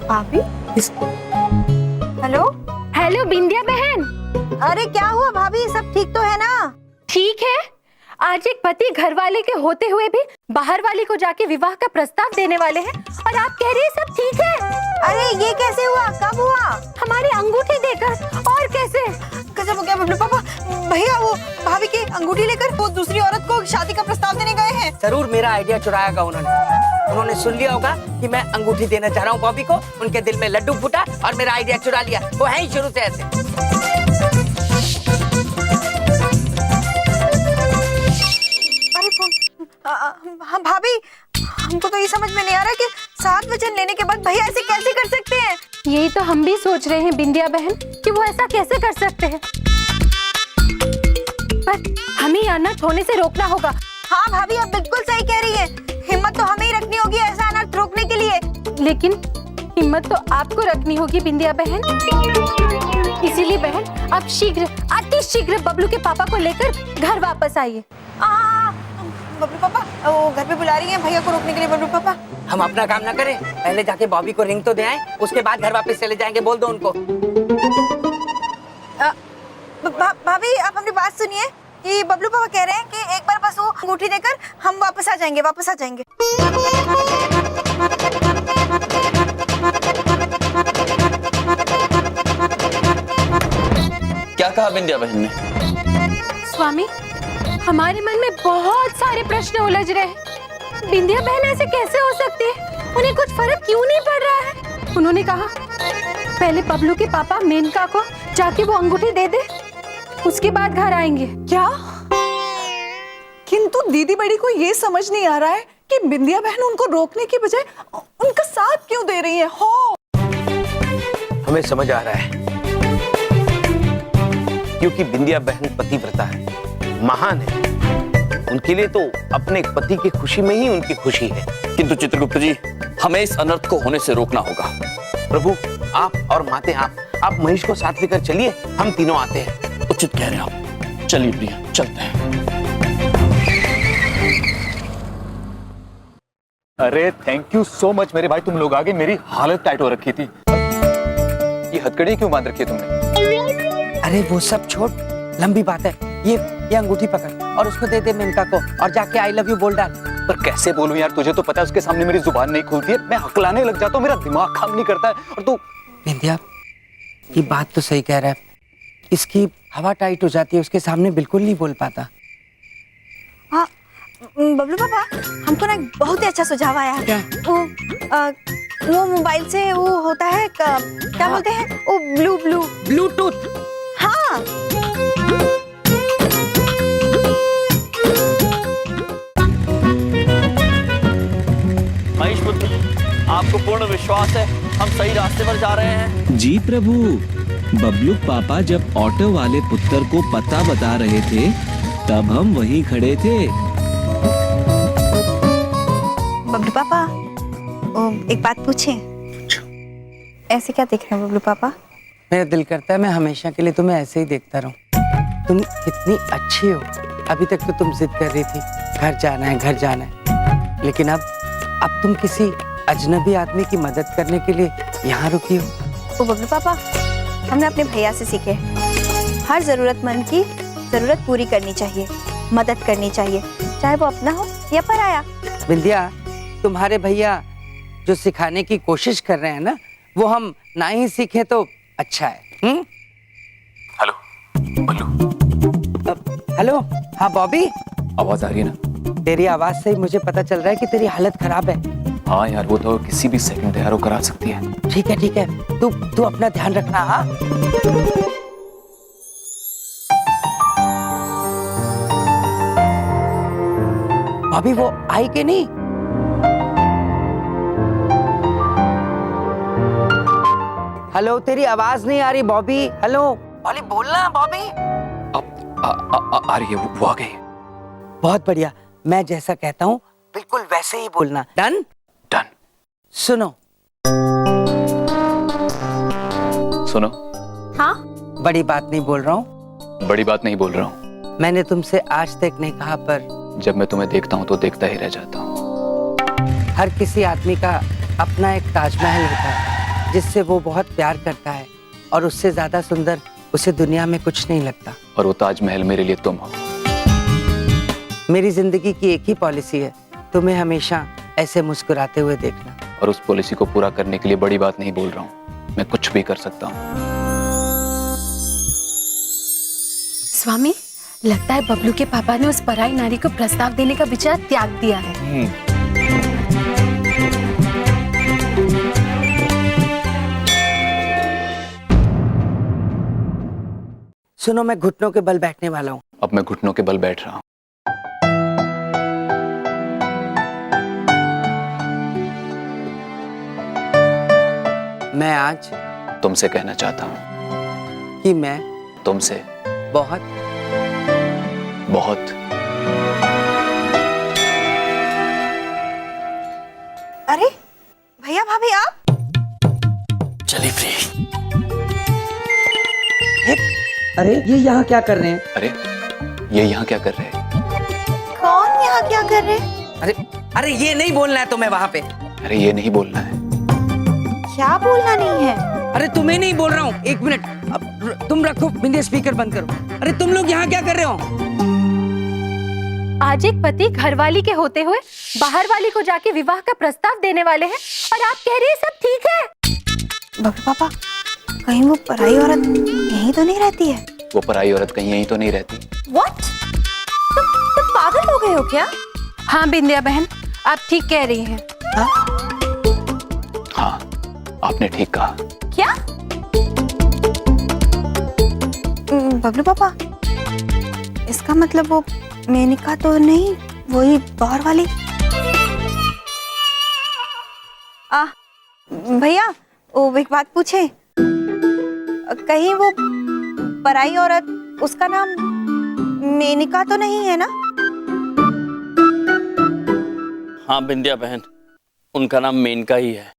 भाभी? हेलो हेलो बिंदिया बहन। अरे क्या हुआ भाभी, सब ठीक तो है ना? ठीक है, आज एक पति घर वाले के होते हुए भी बाहर वाली को जाके विवाह का प्रस्ताव देने वाले हैं और आप कह रही है सब ठीक है। अरे ये कैसे हुआ, कब हुआ? हमारी अंगूठी देकर। और कैसे? गजब हो गया बबलू पापा। भैया वो भाभी की अंगूठी लेकर वो दूसरी औरत को शादी का प्रस्ताव देने गए हैं। जरूर मेरा आइडिया चुराया उन्होंने सुन लिया होगा कि मैं अंगूठी देना चाह रहा हूँ बॉबी को। उनके दिल में लड्डू फूटा और मेरा आइडिया चुरा लिया। वो है ही शुरू से ऐसे। अरे हम भाभी, हमको तो ये समझ में नहीं आ रहा कि 7 वचन लेने के बाद भैया ऐसे कैसे कर सकते हैं। यही तो हम भी सोच रहे हैं बिंदिया बहन कि वो ऐसा कैसे कर सकते हैं, पर हमें अनर्थ होने से रोकना होगा। हाँ भाभी, आप बिल्कुल सही कह रही है। हिम्मत तो हमें ही रखनी होगी ऐसा अनर्थ रोकने के लिए। लेकिन हिम्मत तो आपको रखनी होगी बिंदिया बहन। इसीलिए बहन आप शीघ्र, अति शीघ्र बबलू के पापा को लेकर घर वापस आइए। बबलू पापा वो घर पे बुला रही हैं भैया को रोकने के लिए। बबलू पापा, हम अपना काम ना करें, पहले जाके बॉबी को रिंग तो दे आए, उसके बाद घर वापस चले जाएंगे। बोल दो उनको। भाभी आप अपनी बात सुनिए कि बबलू पापा कह रहे हैं कि एक बार बस वो अंगूठी देकर हम वापस आ जाएंगे। क्या कहा बिंदिया बहन ने? स्वामी, हमारे मन में बहुत सारे प्रश्न उलझ रहे हैं। बिंदिया बहन ऐसे कैसे हो सकती है? उन्हें कुछ फर्क क्यों नहीं पड़ रहा है? उन्होंने कहा पहले बबलू के पापा मेनका को जाके वो अंगूठी दे दे, उसके बाद घर आएंगे। क्या? किंतु दीदी बड़ी को ये समझ नहीं आ रहा है कि बिंदिया बहन उनको रोकने की बजाय उनका साथ क्यों दे रही है। हो हमें समझ आ रहा है, क्योंकि बिंदिया बहन पतिव्रता है, महान है। उनके लिए तो अपने पति की खुशी में ही उनकी खुशी है। किंतु चित्रगुप्त जी, हमें इस अनर्थ को होने से रोकना होगा। प्रभु, आप और माते आप महेश को साथ लेकर चलिए, हम तीनों आते हैं। उचित कह रहे हैं आप। चलिए प्रिया, चलते हैं। अरे थैंक यू सो मच मेरे भाई, तुम लोग आ गए। मेरी हालत टाइट हो रखी थी। ये हथकड़ी क्यों बांध रखी है तुमने? अरे वो सब छोड़, लंबी बात है। ये अंगूठी पकड़ और उसको दे दे मेनका को, और जाके आई लव यू बोल डाल। पर कैसे बोलूं यार, तुझे तो पता है उसके सामने मेरी जुबान नहीं खुलती है। मैं हकलाने लग जाता हूँ, मेरा दिमाग काम नहीं करता है। और तू बिंदिया, ये बात तो सही कह रहा है, इसकी हवा टाइट हो जाती है, उसके सामने बिल्कुल नहीं बोल पाता। हाँ बबलू पापा, हमको ना एक बहुत ही अच्छा सुझाव आया है। क्या? वो मोबाइल से वो होता है क्या बोलते हैं वो, ब्लूटूथ। हाँ महेश पुत्र, आपको पूर्ण विश्वास है हम सही रास्ते पर जा रहे हैं? जी प्रभु, बबलू पापा जब ऑटो वाले पुत्र को पता बता रहे थे तब हम वहीं खड़े थे। बबलू पापा, एक बात पूछें? ऐसे क्या देख रहे हैं बबलू पापा? मेरा दिल करता है मैं हमेशा के लिए तुम्हें ऐसे ही देखता रहूं। तुम कितनी अच्छी हो। अभी तक तो तुम जिद कर रही थी घर जाना है, घर जाना है, लेकिन अब तुम किसी अजनबी आदमी की मदद करने के लिए यहाँ रुकी हो। ओ बबलू पापा, हमने अपने भैया से सीखे, हर जरूरतमंद की जरूरत पूरी करनी चाहिए, मदद करनी चाहिए, चाहे वो अपना हो या पराया। बिंदिया, तुम्हारे भैया जो सिखाने की कोशिश कर रहे हैं ना, वो हम ना ही सीखे तो अच्छा है। हेलो बल्लू। हेलो, हाँ बॉबी, आवाज आ रही है ना? तेरी आवाज से ही मुझे पता चल रहा है कि तेरी हालत खराब है। हाँ यार, वो तो किसी भी सेकंड तैयार होकर आ सकती है। ठीक है, तू अपना ध्यान रखना। हाँ बॉबी, वो आई कि नहीं? हेलो, तेरी आवाज नहीं आ रही बॉबी। हेलो बॉबी, बोलना बॉबी। आ रही है, वो आ गई। बहुत बढ़िया, मैं जैसा कहता हूँ बिल्कुल वैसे ही बोलना। डन? सुनो। हाँ? बड़ी बात नहीं बोल रहा हूँ। बड़ी बात नहीं बोल रहा हूँ। मैंने तुमसे आज तक नहीं कहा, पर जब मैं तुम्हें देखता हूँ तो देखता ही रह जाता हूँ। हर किसी आदमी का अपना एक ताजमहल होता है जिससे वो बहुत प्यार करता है, और उससे ज्यादा सुंदर उसे दुनिया में कुछ नहीं लगता। और वो ताजमहल मेरे लिए तुम हो। मेरी जिंदगी की एक ही पॉलिसी है, तुम्हें हमेशा ऐसे मुस्कुराते हुए देखना। और उस पॉलिसी को पूरा करने के लिए बड़ी बात नहीं बोल रहा हूँ, मैं कुछ भी कर सकता हूँ। स्वामी, लगता है बबलू के पापा ने उस पराई नारी को प्रस्ताव देने का विचार त्याग दिया है। सुनो, मैं घुटनों के बल बैठने वाला हूँ। अब मैं घुटनों के बल बैठ रहा हूँ। मैं आज तुमसे कहना चाहता हूँ कि मैं तुमसे बहुत बहुत अरे भैया भाभी, आप? चलिए प्रिया। अरे ये यहाँ क्या कर रहे हैं? अरे ये यहाँ क्या कर रहे हैं? कौन यहाँ क्या कर रहे हैं? अरे ये नहीं बोलना है तुम्हें वहाँ पे। अरे ये नहीं बोलना है। क्या बोलना नहीं है? अरे तुम्हें नहीं बोल रहा हूँ, एक मिनट। अब तुम रखो बिंदिया, स्पीकर बंद करो। अरे तुम लोग यहाँ क्या कर रहे हो? आज एक पति घरवाली के होते हुए बाहर वाली को जाके विवाह का प्रस्ताव देने वाले हैं, और आप कह रही हैं सब ठीक है? बबलू पापा, कहीं वो पराई औरत यहीं तो नहीं रहती है? वो पराई औरत कहीं यहीं तो नहीं रहती। What? तुम पागल हो गए हो क्या? हाँ बिंदिया बहन, आप ठीक कह रही हैं। हाँ, आपने ठीक कहा। क्या? बबलू पापा, इसका मतलब वो मेनका तो नहीं, वही बाहर वाली? भैया, वो एक बात पूछे? कहीं वो पराई औरत, उसका नाम मेनका तो नहीं है ना? हाँ बिंदिया बहन, उनका नाम मेनका ही है।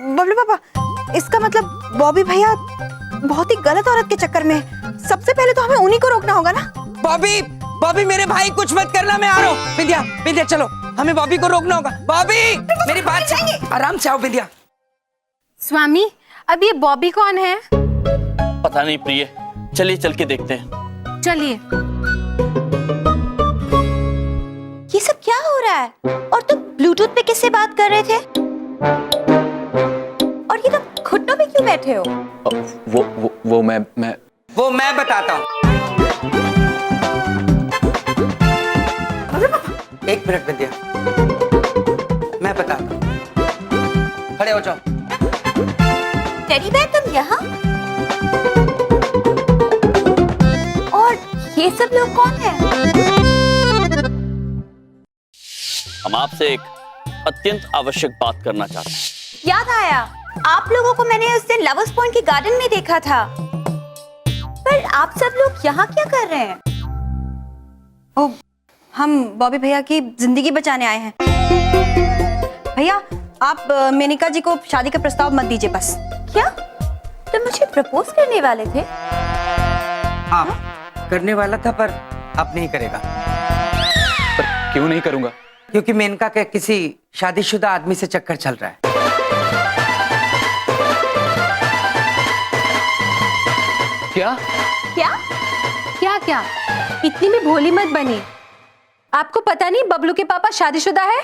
बबलू पापा, इसका मतलब बॉबी भैया बहुत ही गलत औरत के चक्कर में है। सबसे पहले तो हमें उन्हीं को रोकना होगा ना। बॉबी, बॉबी मेरे भाई कुछ मत करना, मैं आ रहा हूँ। विद्या, विद्या चलो, हमें बॉबी को रोकना होगा। बॉबी मेरी बात सुनिए, आराम से आओ विद्या। स्वामी, अब ये बॉबी कौन है? पता नहीं प्रिय, चलिए चल के देखते हैं। चलिए। ये सब क्या हो रहा है? और तुम ब्लूटूथ पे किससे बात कर रहे थे? और ये तुम घुटनों पे क्यों बैठे हो? वो मैं वो मैं बताता हूँ। एक मिनट विद्या, मैं बताता हूँ। खड़े हो जाओ। टेडी बेयर, तुम यहाँ? और ये सब लोग कौन है? हम आपसे एक अत्यंत आवश्यक बात करना चाहते हैं। याद आया, आप लोगों को मैंने उस दिन लवर्स पॉइंट के गार्डन में देखा था। पर आप सब लोग यहाँ क्या कर रहे हैं? ओ, हम बॉबी भैया की जिंदगी बचाने आए हैं। भैया, आप मेनिका जी को शादी का प्रस्ताव मत दीजिए बस। क्या तुम मुझे प्रपोज करने वाले थे? हाँ, करने वाला था पर अब नहीं करेगा। पर क्यों नहीं करूंगा? क्योंकि मेनका के किसी शादीशुदा आदमी से चक्कर चल रहा है। क्या? क्या क्या क्या? इतनी भी भोली मत बनी। आपको पता नहीं बबलू के पापा शादीशुदा है?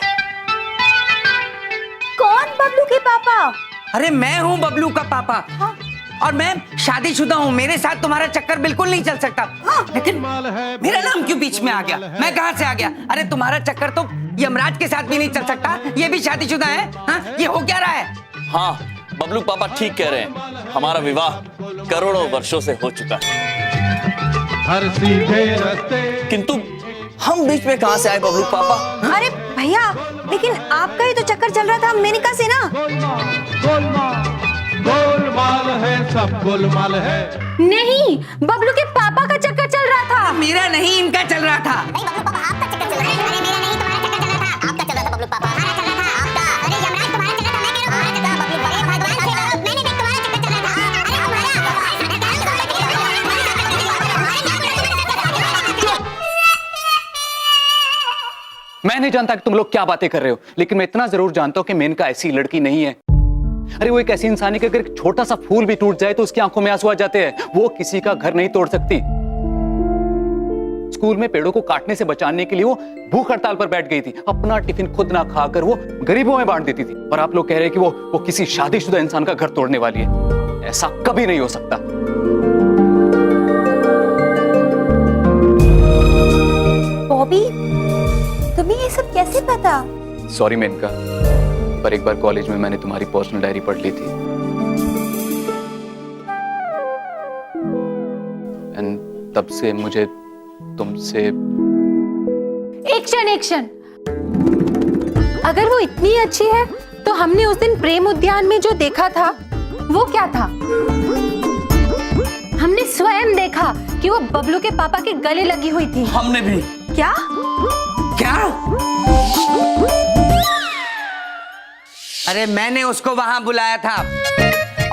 कौन बबलू के पापा? अरे मैं हूँ बबलू का पापा। हाँ। और मैं शादीशुदा हूँ, मेरे साथ तुम्हारा चक्कर बिल्कुल नहीं चल सकता। हाँ। लेकिन मेरा नाम क्यों बीच में आ गया? मैं कहाँ से आ गया? अरे तुम्हारा चक्कर तो यमराज के साथ भी नहीं चल सकता, ये भी शादीशुदा है। हाँ? ये हो क्या रहा है? हाँ, बबलू पापा ठीक कह रहे हैं। हमारा विवाह करोड़ों वर्षों से हो चुका है। हर सीधे रास्ते किंतु हम बीच में कहाँ से आए बबलू पापा? अरे भैया, लेकिन आपका ही तो चक्कर चल रहा था मेनिका से ना। गोलमाल है, सब गोलमाल है। नहीं, बबलू के पापा का चक्कर चल रहा था। मेरा नहीं, इनका चल रहा था। मैं नहीं जानता कि तुम लोग क्या बातें कर रहे हो, लेकिन मैं इतना जरूर जानता हूं कि मेनका ऐसी लड़की नहीं है। अरे वो एक ऐसी इंसान है कि अगर एक छोटा सा फूल भी टूट जाए तो उसकी आंखों में आंसू आ जाते हैं। वो किसी का घर नहीं तोड़ सकती। स्कूल में पेड़ों को काटने से बचाने के लिए वो भूख हड़ताल पर बैठ गई थी। अपना टिफिन खुद ना खाकर वो गरीबों में बांट देती थी। और आप लोग कह रहे हैं कि वो किसी शादीशुदा इंसान का घर तोड़ने वाली है। ऐसा कभी नहीं हो सकता। बॉबी, तुम्हें ये सब कैसे पता? सॉरी मेनका, पर एक बार कॉलेज में मैंने तुम्हारी पर्सनल डायरी पढ़ ली थी। एंड तब से मुझे तुमसे एक क्षण। अगर वो इतनी अच्छी है तो हमने उस दिन प्रेम उद्यान में जो देखा था वो क्या था? हमने स्वयं देखा कि वो बबलू के पापा के गले लगी हुई थी। हमने भी। क्या? क्या? अरे मैंने उसको वहां बुलाया था,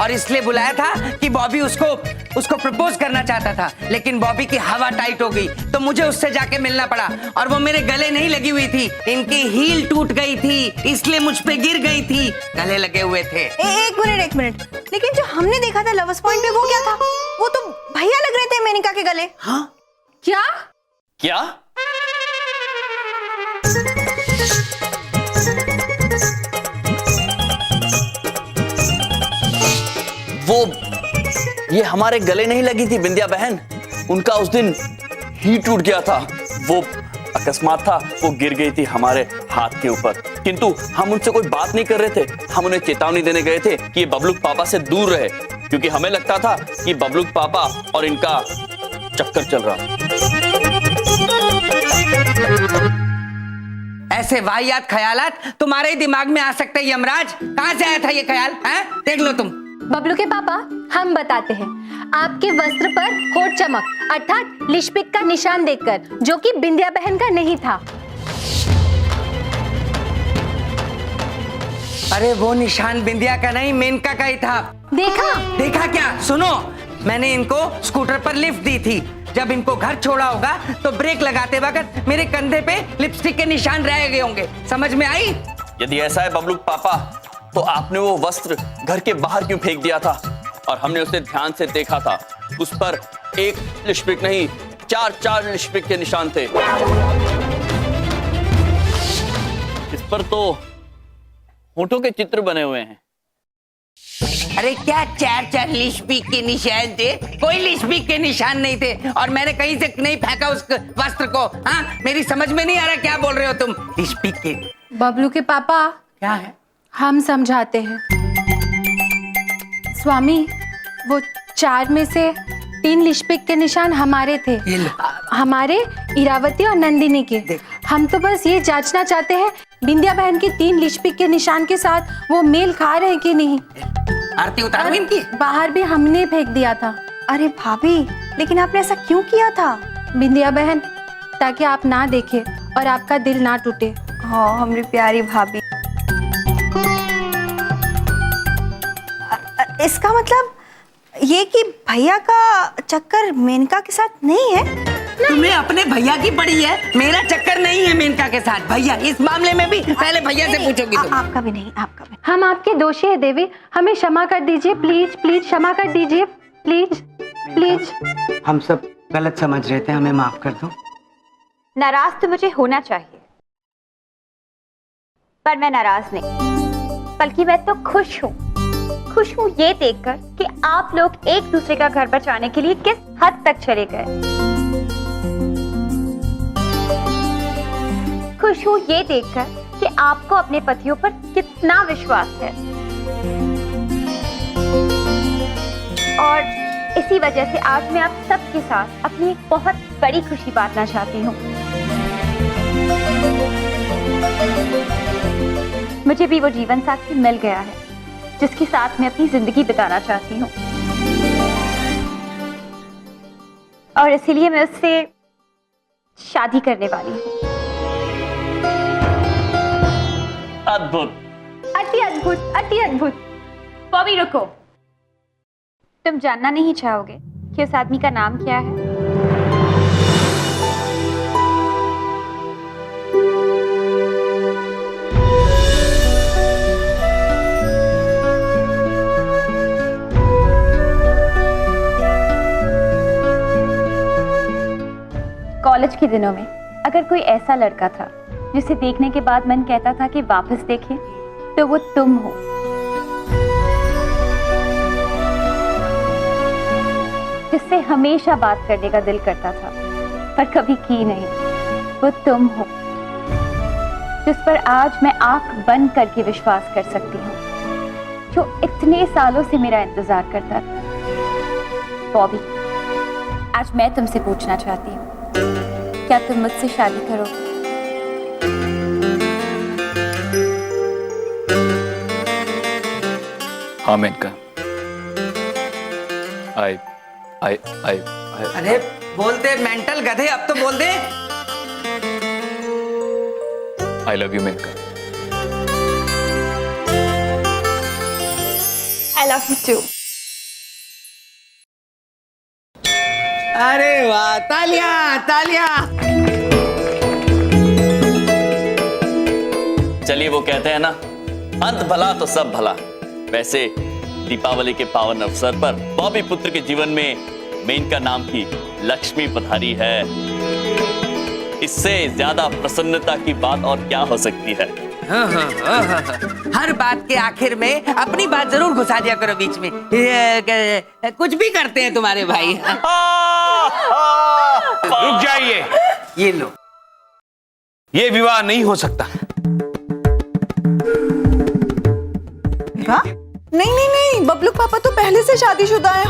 और इसलिए बुलाया था कि बॉबी उसको प्रपोज करना चाहता था, लेकिन बॉबी की हवा टाइट हो गई तो मुझे उससे जाके मिलना पड़ा। और वो मेरे गले नहीं लगी हुई थी, इनकी हील टूट गई थी, इसलिए मुझ पे गिर गई थी। गले लगे हुए थे। एक मिनट, लेकिन जो हमने देखा था लवर्स पॉइंट पे वो क्या था? वो तो भैया लग रहे थे मेनिका के गले। हाँ? क्या? ये हमारे गले नहीं लगी थी बिंदिया बहन, उनका उस दिन ही टूट गया था। वो अकस्मात था, वो गिर गई थी हमारे हाथ के ऊपर। किंतु हम उनसे कोई बात नहीं कर रहे थे, हम उन्हें चेतावनी देने गए थे कि ये बबलू पापा से दूर रहे, क्योंकि हमें लगता था कि बबलू पापा और इनका चक्कर चल रहा। ऐसे वाहियात ख्यालात तुम्हारे ही दिमाग में आ सकते हैं यमराज। कहां से आया था ये ख्याल? देख लो तुम। बबलू के पापा, हम बताते हैं। आपके वस्त्र पर होठ चमक अर्थात लिपस्टिक का निशान देखकर, जो कि बिंदिया बहन का नहीं था। अरे वो निशान बिंदिया का नहीं, मेनका का ही था। देखा? देखा क्या? सुनो, मैंने इनको स्कूटर पर लिफ्ट दी थी। जब इनको घर छोड़ा होगा तो ब्रेक लगाते वक्त मेरे कंधे पे लिपस्टिक के निशान रह गए होंगे। समझ में आई? यदि ऐसा है बबलू पापा, तो आपने वो वस्त्र घर के बाहर क्यों फेंक दिया था? और हमने उसे ध्यान से देखा था, उस पर एक लिपस्टिक नहीं, 4 लिपस्टिक के निशान थे। इस पर तो होठों के चित्र बने हुए हैं। अरे क्या 4 लिपस्टिक के निशान थे? कोई लिपस्टिक के निशान नहीं थे और मैंने कहीं से नहीं फेंका उस वस्त्र को। हाँ, मेरी समझ में नहीं आ रहा क्या बोल रहे हो तुम। लिपस्टिक के बबलू के पापा, क्या है? हम समझाते हैं। स्वामी, वो 4 में से 3 लिपस्टिक के निशान हमारे थे, हमारे, इरावती और नंदिनी के। हम तो बस ये जांचना चाहते हैं बिंदिया बहन की 3 लिपस्टिक के निशान के साथ वो मेल खा रहे हैं कि नहीं। आरती उतारो इनकी। बाहर भी हमने फेंक दिया था। अरे भाभी, लेकिन आपने ऐसा क्यों किया था? बिंदिया बहन, ताकि आप ना देखें और आपका दिल ना टूटे। हाँ, हमारी प्यारी भाभी। इसका मतलब ये कि भैया का चक्कर मेनका के साथ नहीं है? तुम्हें अपने भैया की पड़ी है, मेरा चक्कर नहीं है मेनका के साथ। भैया, इस मामले में भी पहले भैया से पूछोगी तुम। आपका भी नहीं, आपका भी। हम आपके दोषी है देवी, हमें क्षमा कर दीजिए, प्लीज प्लीज क्षमा कर दीजिए, प्लीज प्लीज। हम सब गलत समझ रहे थे, हमें माफ कर दो। नाराज तो मुझे होना चाहिए, पर मैं नाराज नहीं, बल्कि मैं तो खुश हूँ। खुश हूँ ये देखकर कि आप लोग एक दूसरे का घर बचाने के लिए किस हद तक चले गए। खुश हूँ ये देखकर कि आपको अपने पतियों पर कितना विश्वास है, और इसी वजह से आज मैं आप सबके साथ अपनी एक बहुत बड़ी खुशी बांटना चाहती हूँ। मुझे भी वो जीवन साथी मिल गया है जिसके साथ मैं अपनी जिंदगी बिताना चाहती हूँ, और इसीलिए मैं उससे शादी करने वाली हूँ। अद्भुत, अति अद्भुत, अति अद्भुत। बॉबी रुको, तुम जानना नहीं चाहोगे कि उस आदमी का नाम क्या है? कॉलेज के दिनों में अगर कोई ऐसा लड़का था जिसे देखने के बाद मन कहता था कि वापस देखें, तो वो तुम हो। जिससे हमेशा बात करने का दिल करता था पर कभी की नहीं, वो तुम हो। जिस पर आज मैं आंख बंद करके विश्वास कर सकती हूँ, जो इतने सालों से मेरा इंतजार करता था। बॉबी, आज मैं तुमसे पूछना चाहती हूँ, क्या तुम मुझसे शादी करोगे? हाँ मेनका, आई। अरे बोल दे मेंटल गधे, अब तो बोल दे। I love you Menaka. I love you too. अरे वाह, तालियां तालियां। चलिए, वो कहते हैं ना, अंत भला तो सब भला। वैसे दीपावली के पावन अवसर पर बॉबी पुत्र के जीवन में मेनका नाम की लक्ष्मी पधारी है। इससे ज्यादा प्रसन्नता की बात और क्या हो सकती है? हर बात के आखिर में अपनी बात जरूर घुसा दिया करो बीच में। कुछ भी करते हैं तुम्हारे भाई। रुक जाइए, ये लो। ये विवाह नहीं हो सकता। विवाह? नहीं नहीं नहीं, बबलू पापा तो पहले से शादीशुदा है।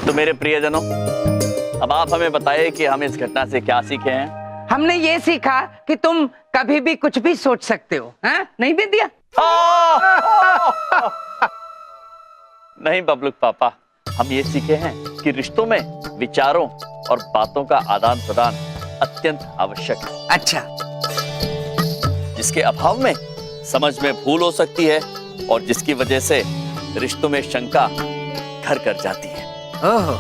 तो मेरे प्रियजनों, अब आप हमें बताइए कि हम इस घटना से क्या सीखे हैं। हमने ये सीखा कि तुम कभी भी कुछ भी सोच सकते हो, हैं? नहीं बिंदिया? नहीं बबलू पापा, हम ये सीखे हैं कि रिश्तों में विचारों और बातों का आदान प्रदान अत्यंत आवश्यक है। अच्छा। जिसके अभाव में समझ में भूल हो सकती है और जिसकी वजह से रिश्तों में शंका घर कर जाती है। ओहो,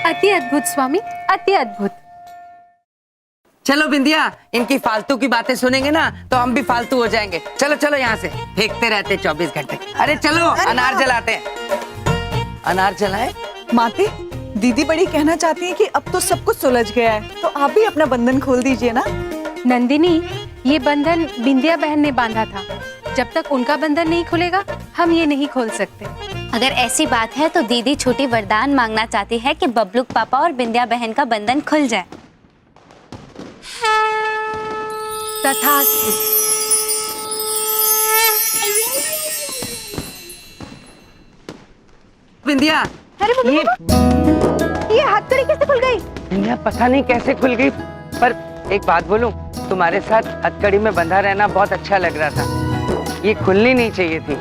अति अद्भुत स्वामी, अति अद्भुत। चलो बिंदिया, इनकी फालतू की बातें सुनेंगे ना तो हम भी फालतू हो जाएंगे। चलो चलो यहाँ से, फेंकते रहते 24 घंटे। अरे चलो अनार जलाते हैं। अनार जलाए? माते, दीदी बड़ी कहना चाहती है कि अब तो सब कुछ सुलझ गया है, तो आप भी अपना बंधन खोल दीजिए ना। नंदिनी, ये बंधन बिंदिया बहन ने बांधा था। जब तक उनका बंधन नहीं खुलेगा हम ये नहीं खोल सकते। अगर ऐसी बात है तो दीदी छोटी वरदान मांगना चाहती है कि बबलू पापा और बिंदिया बहन का बंधन खुल जाए। तथास्तु। बिंदिया, अरे ये हथकड़ी कैसे खुल गई? बिंदिया पता नहीं कैसे खुल गई, पर एक बात बोलूं, तुम्हारे साथ हथकड़ी में बंधा रहना बहुत अच्छा लग रहा था। ये खुलनी नहीं चाहिए थी।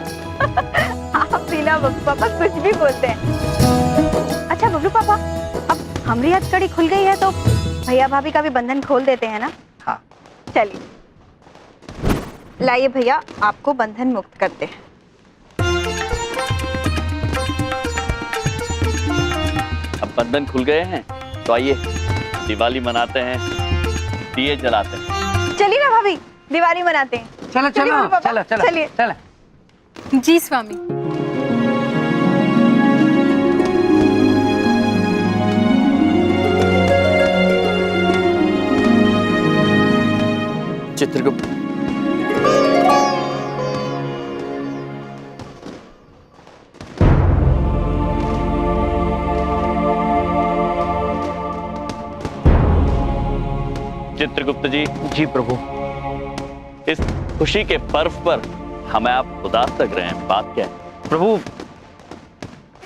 आप बिना बबलू पापा कुछ भी बोलते हैं। अच्छा बबलू पापा, अब हमारी हथकड़ी खुल गई है तो भैया भाभी का भी बंधन खोल देते हैं ना? हाँ। चलिए, लाइए भैया, आपको बंधन मुक्त करते हैं। अब बंधन खुल गए हैं तो आइए दिवाली मनाते हैं, दिए जलाते हैं। चलिए ना भाभी, दिवाली मनाते हैं। चलो चलिए चलो बबलू पापा, चलो चलो चलिए। चलो। जी स्वामी। चित्रगुप्त, चित्रगुप्त जी। जी प्रभु। इस खुशी के पर्व पर हमें आप उदास लग रहे हैं, बात क्या है? प्रभु,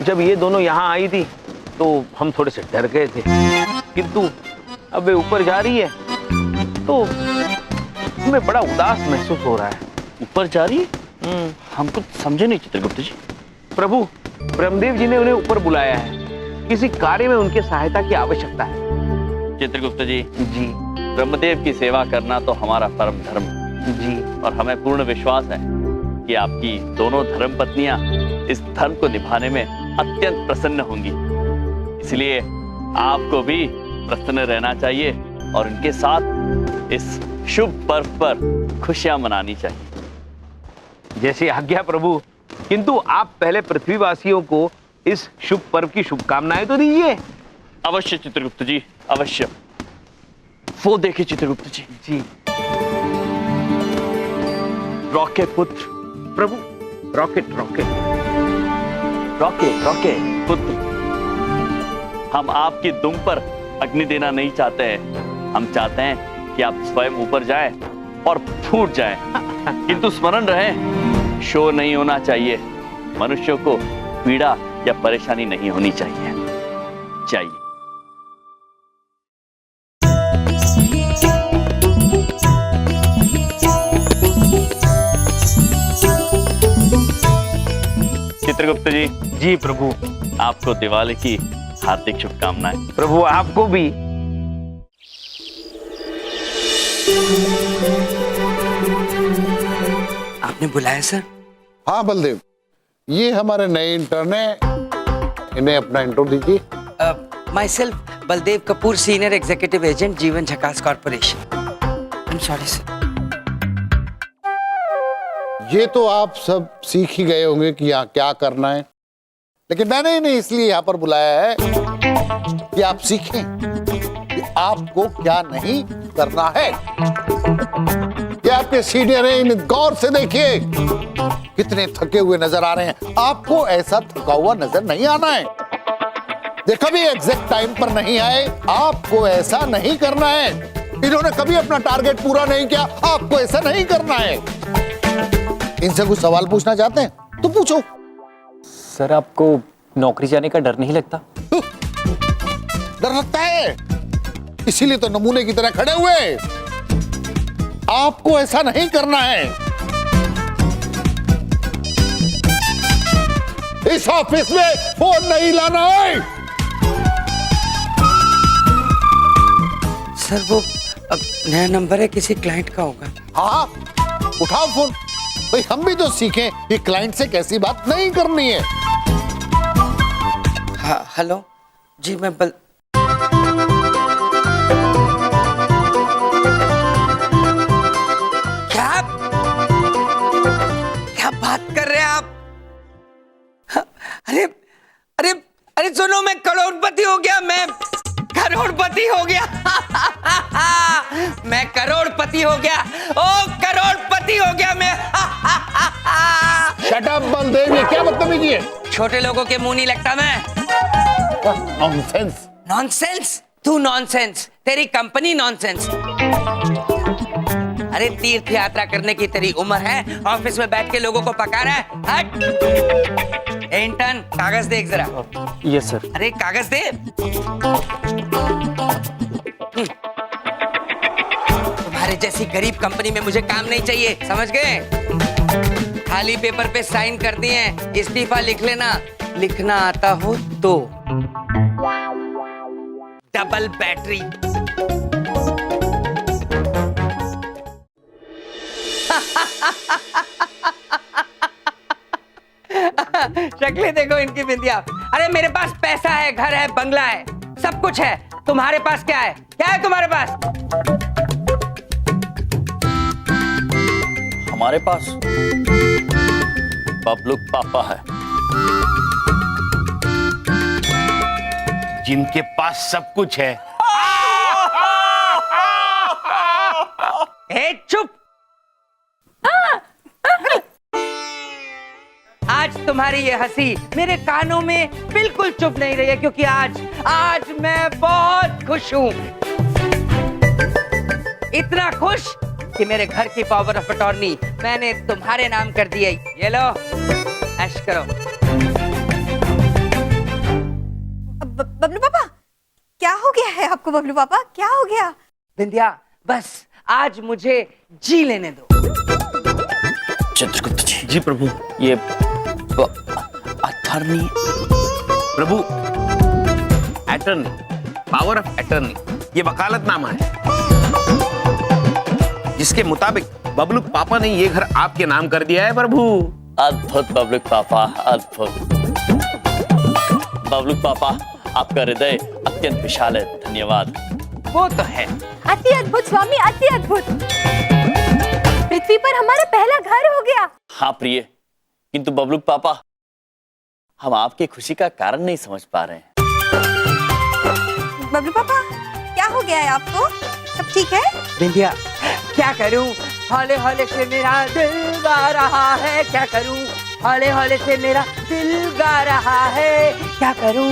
जब ये दोनों यहाँ आई थी तो हम थोड़े से डर गए थे, किंतु अब वे ऊपर जा रही है तो हमें बड़ा उदास महसूस हो रहा है। ऊपर जा रही है? हम कुछ समझे नहीं चित्रगुप्त जी। प्रभु, ब्रह्मदेव जी ने उन्हें ऊपर बुलाया है, किसी कार्य में उनके सहायता की आवश्यकता है। चित्रगुप्त जी, जी ब्रह्मदेव की सेवा करना तो हमारा परम धर्म है जी, और हमें पूर्ण विश्वास है कि आपकी दोनों धर्मपत्नियां इस धर्म को निभाने में अत्यंत प्रसन्न होंगी। इसलिए आपको भी प्रसन्न रहना चाहिए और उनके साथ इस शुभ पर्व पर खुशियां मनानी चाहिए। जैसी आज्ञा प्रभु, किंतु आप पहले पृथ्वीवासियों को इस शुभ पर्व की शुभकामनाएं तो दीजिए। अवश्य चित्रगुप्त जी, अवश्य। वो देखिए चित्रगुप्त जी। जी रॉकेट पुत्र। प्रभु, रॉकेट रॉकेट रॉकेट रॉकेट पुत्र, हम आपकी दुम पर अग्नि देना नहीं चाहते हैं। हम चाहते हैं कि आप स्वयं ऊपर जाएं और फूट जाएं। किंतु स्मरण रहे, शोर नहीं होना चाहिए। मनुष्यों को पीड़ा या परेशानी नहीं होनी चाहिए। चित्रगुप्त जी। जी प्रभु। आपको दिवाली की हार्दिक शुभकामनाएं। प्रभु, आपको भी। आपने बुलाया सर? हाँ बलदेव, ये हमारे नए इंटर्न हैं, इन्हें अपना इंट्रो दीजिए। My self Baldev Kapoor, senior executive agent, जीवन झकास corporation. I am sorry sir. ये तो आप सब सीख ही गए होंगे कि यहाँ क्या करना है, लेकिन मैंने इन्हें इसलिए यहाँ पर बुलाया है कि आप सीखें कि आपको क्या नहीं करना है। ये आपके सीनियर हैं, इन्हें गौर से देखिए, कितने थके हुए नजर आ रहे हैं। आपको ऐसा थका हुआ नजर नहीं आना है। ये कभी एग्जैक्ट टाइम पर नहीं आए, आपको ऐसा नहीं करना है। इन्होंने कभी अपना टारगेट पूरा नहीं किया, आपको ऐसा नहीं करना है। इनसे कुछ सवाल पूछना चाहते हैं तो पूछो। सर, आपको नौकरी जाने का डर नहीं लगता? डर लगता है, इसीलिए तो नमूने की तरह खड़े हुए। आपको ऐसा नहीं करना है। इस ऑफिस में फोन नहीं लाना है। सर वो अब नया नंबर है, किसी क्लाइंट का होगा। हाँ, उठाओ फोन। भाई हम भी तो सीखें कि क्लाइंट से कैसी बात नहीं करनी है। हाँ हेलो जी, मैं क्या बात कर रहे हैं आप? अरे अरे अरे सुनो, मैं करोड़पति हो गया, मैं करोड़पति हो गया। मैं करोड़पति हो गया, ओ करोड़पति हो गया मैं। शट अप बलदेव, ये क्या बदतमीजी है? छोटे लोगों के मुंह नहीं लगता मैं। नॉनसेंस। नॉनसेंस? तू नॉनसेंस, तेरी कंपनी नॉनसेंस। अरे तीर्थ यात्रा करने की तेरी उम्र है, ऑफिस में बैठ के लोगों को पका रहा है। हट। इंटर्न, कागज दे एक जरा। Yes sir. अरे कागज दे। तुम्हारे जैसी गरीब कंपनी में मुझे काम नहीं चाहिए, समझ गए? खाली पेपर पे साइन कर दिए, इस्तीफा लिख लेना। लिखना आता हो तो। Double battery. शक्लें देखो इनकी बिंदिया। अरे मेरे पास पैसा है, घर है, बंगला है, सब कुछ है। तुम्हारे पास क्या है? क्या है तुम्हारे पास? हमारे पास बबलू पापा है, जिनके पास सब कुछ है। ए चुप। आज तुम्हारी ये हंसी मेरे कानों में बिल्कुल चुप नहीं रही है, क्योंकि आज मैं बहुत खुश हूं। इतना खुश कि मेरे घर की पावर ऑफ अटॉर्नी मैंने तुम्हारे नाम कर दी है। ये लो, ऐश करो। बबलू पापा, क्या हो गया है आपको? बबलू पापा क्या हो गया? बिंदिया, बस आज मुझे जी लेने दो। चित्रगुप्त जी। जी प्रभु। ये attorney. Prabhu, attorney, power of attorney, ये वकालतनामा है जिसके मुताबिक बबलू पापा ने ये घर आपके नाम कर दिया है प्रभु। अद्भुत बबलू पापा, अद्भुत। बबलू पापा, आपका हृदय अत्यंत विशाल है, धन्यवाद। वो तो है। अति अद्भुत स्वामी, अति अद्भुत। पृथ्वी पर हमारा पहला घर हो गया। हाँ प्रिय, किंतु बबलू पापा, हम आपकी खुशी का कारण नहीं समझ पा रहे हैं। बबलू पापा क्या हो गया है आपको? सब ठीक है? बिंदिया, क्या करूं? हौले हौले से मेरा दिल गा रहा है। क्या करूं? हौले हौले से मेरा दिल गा रहा है। क्या करूं?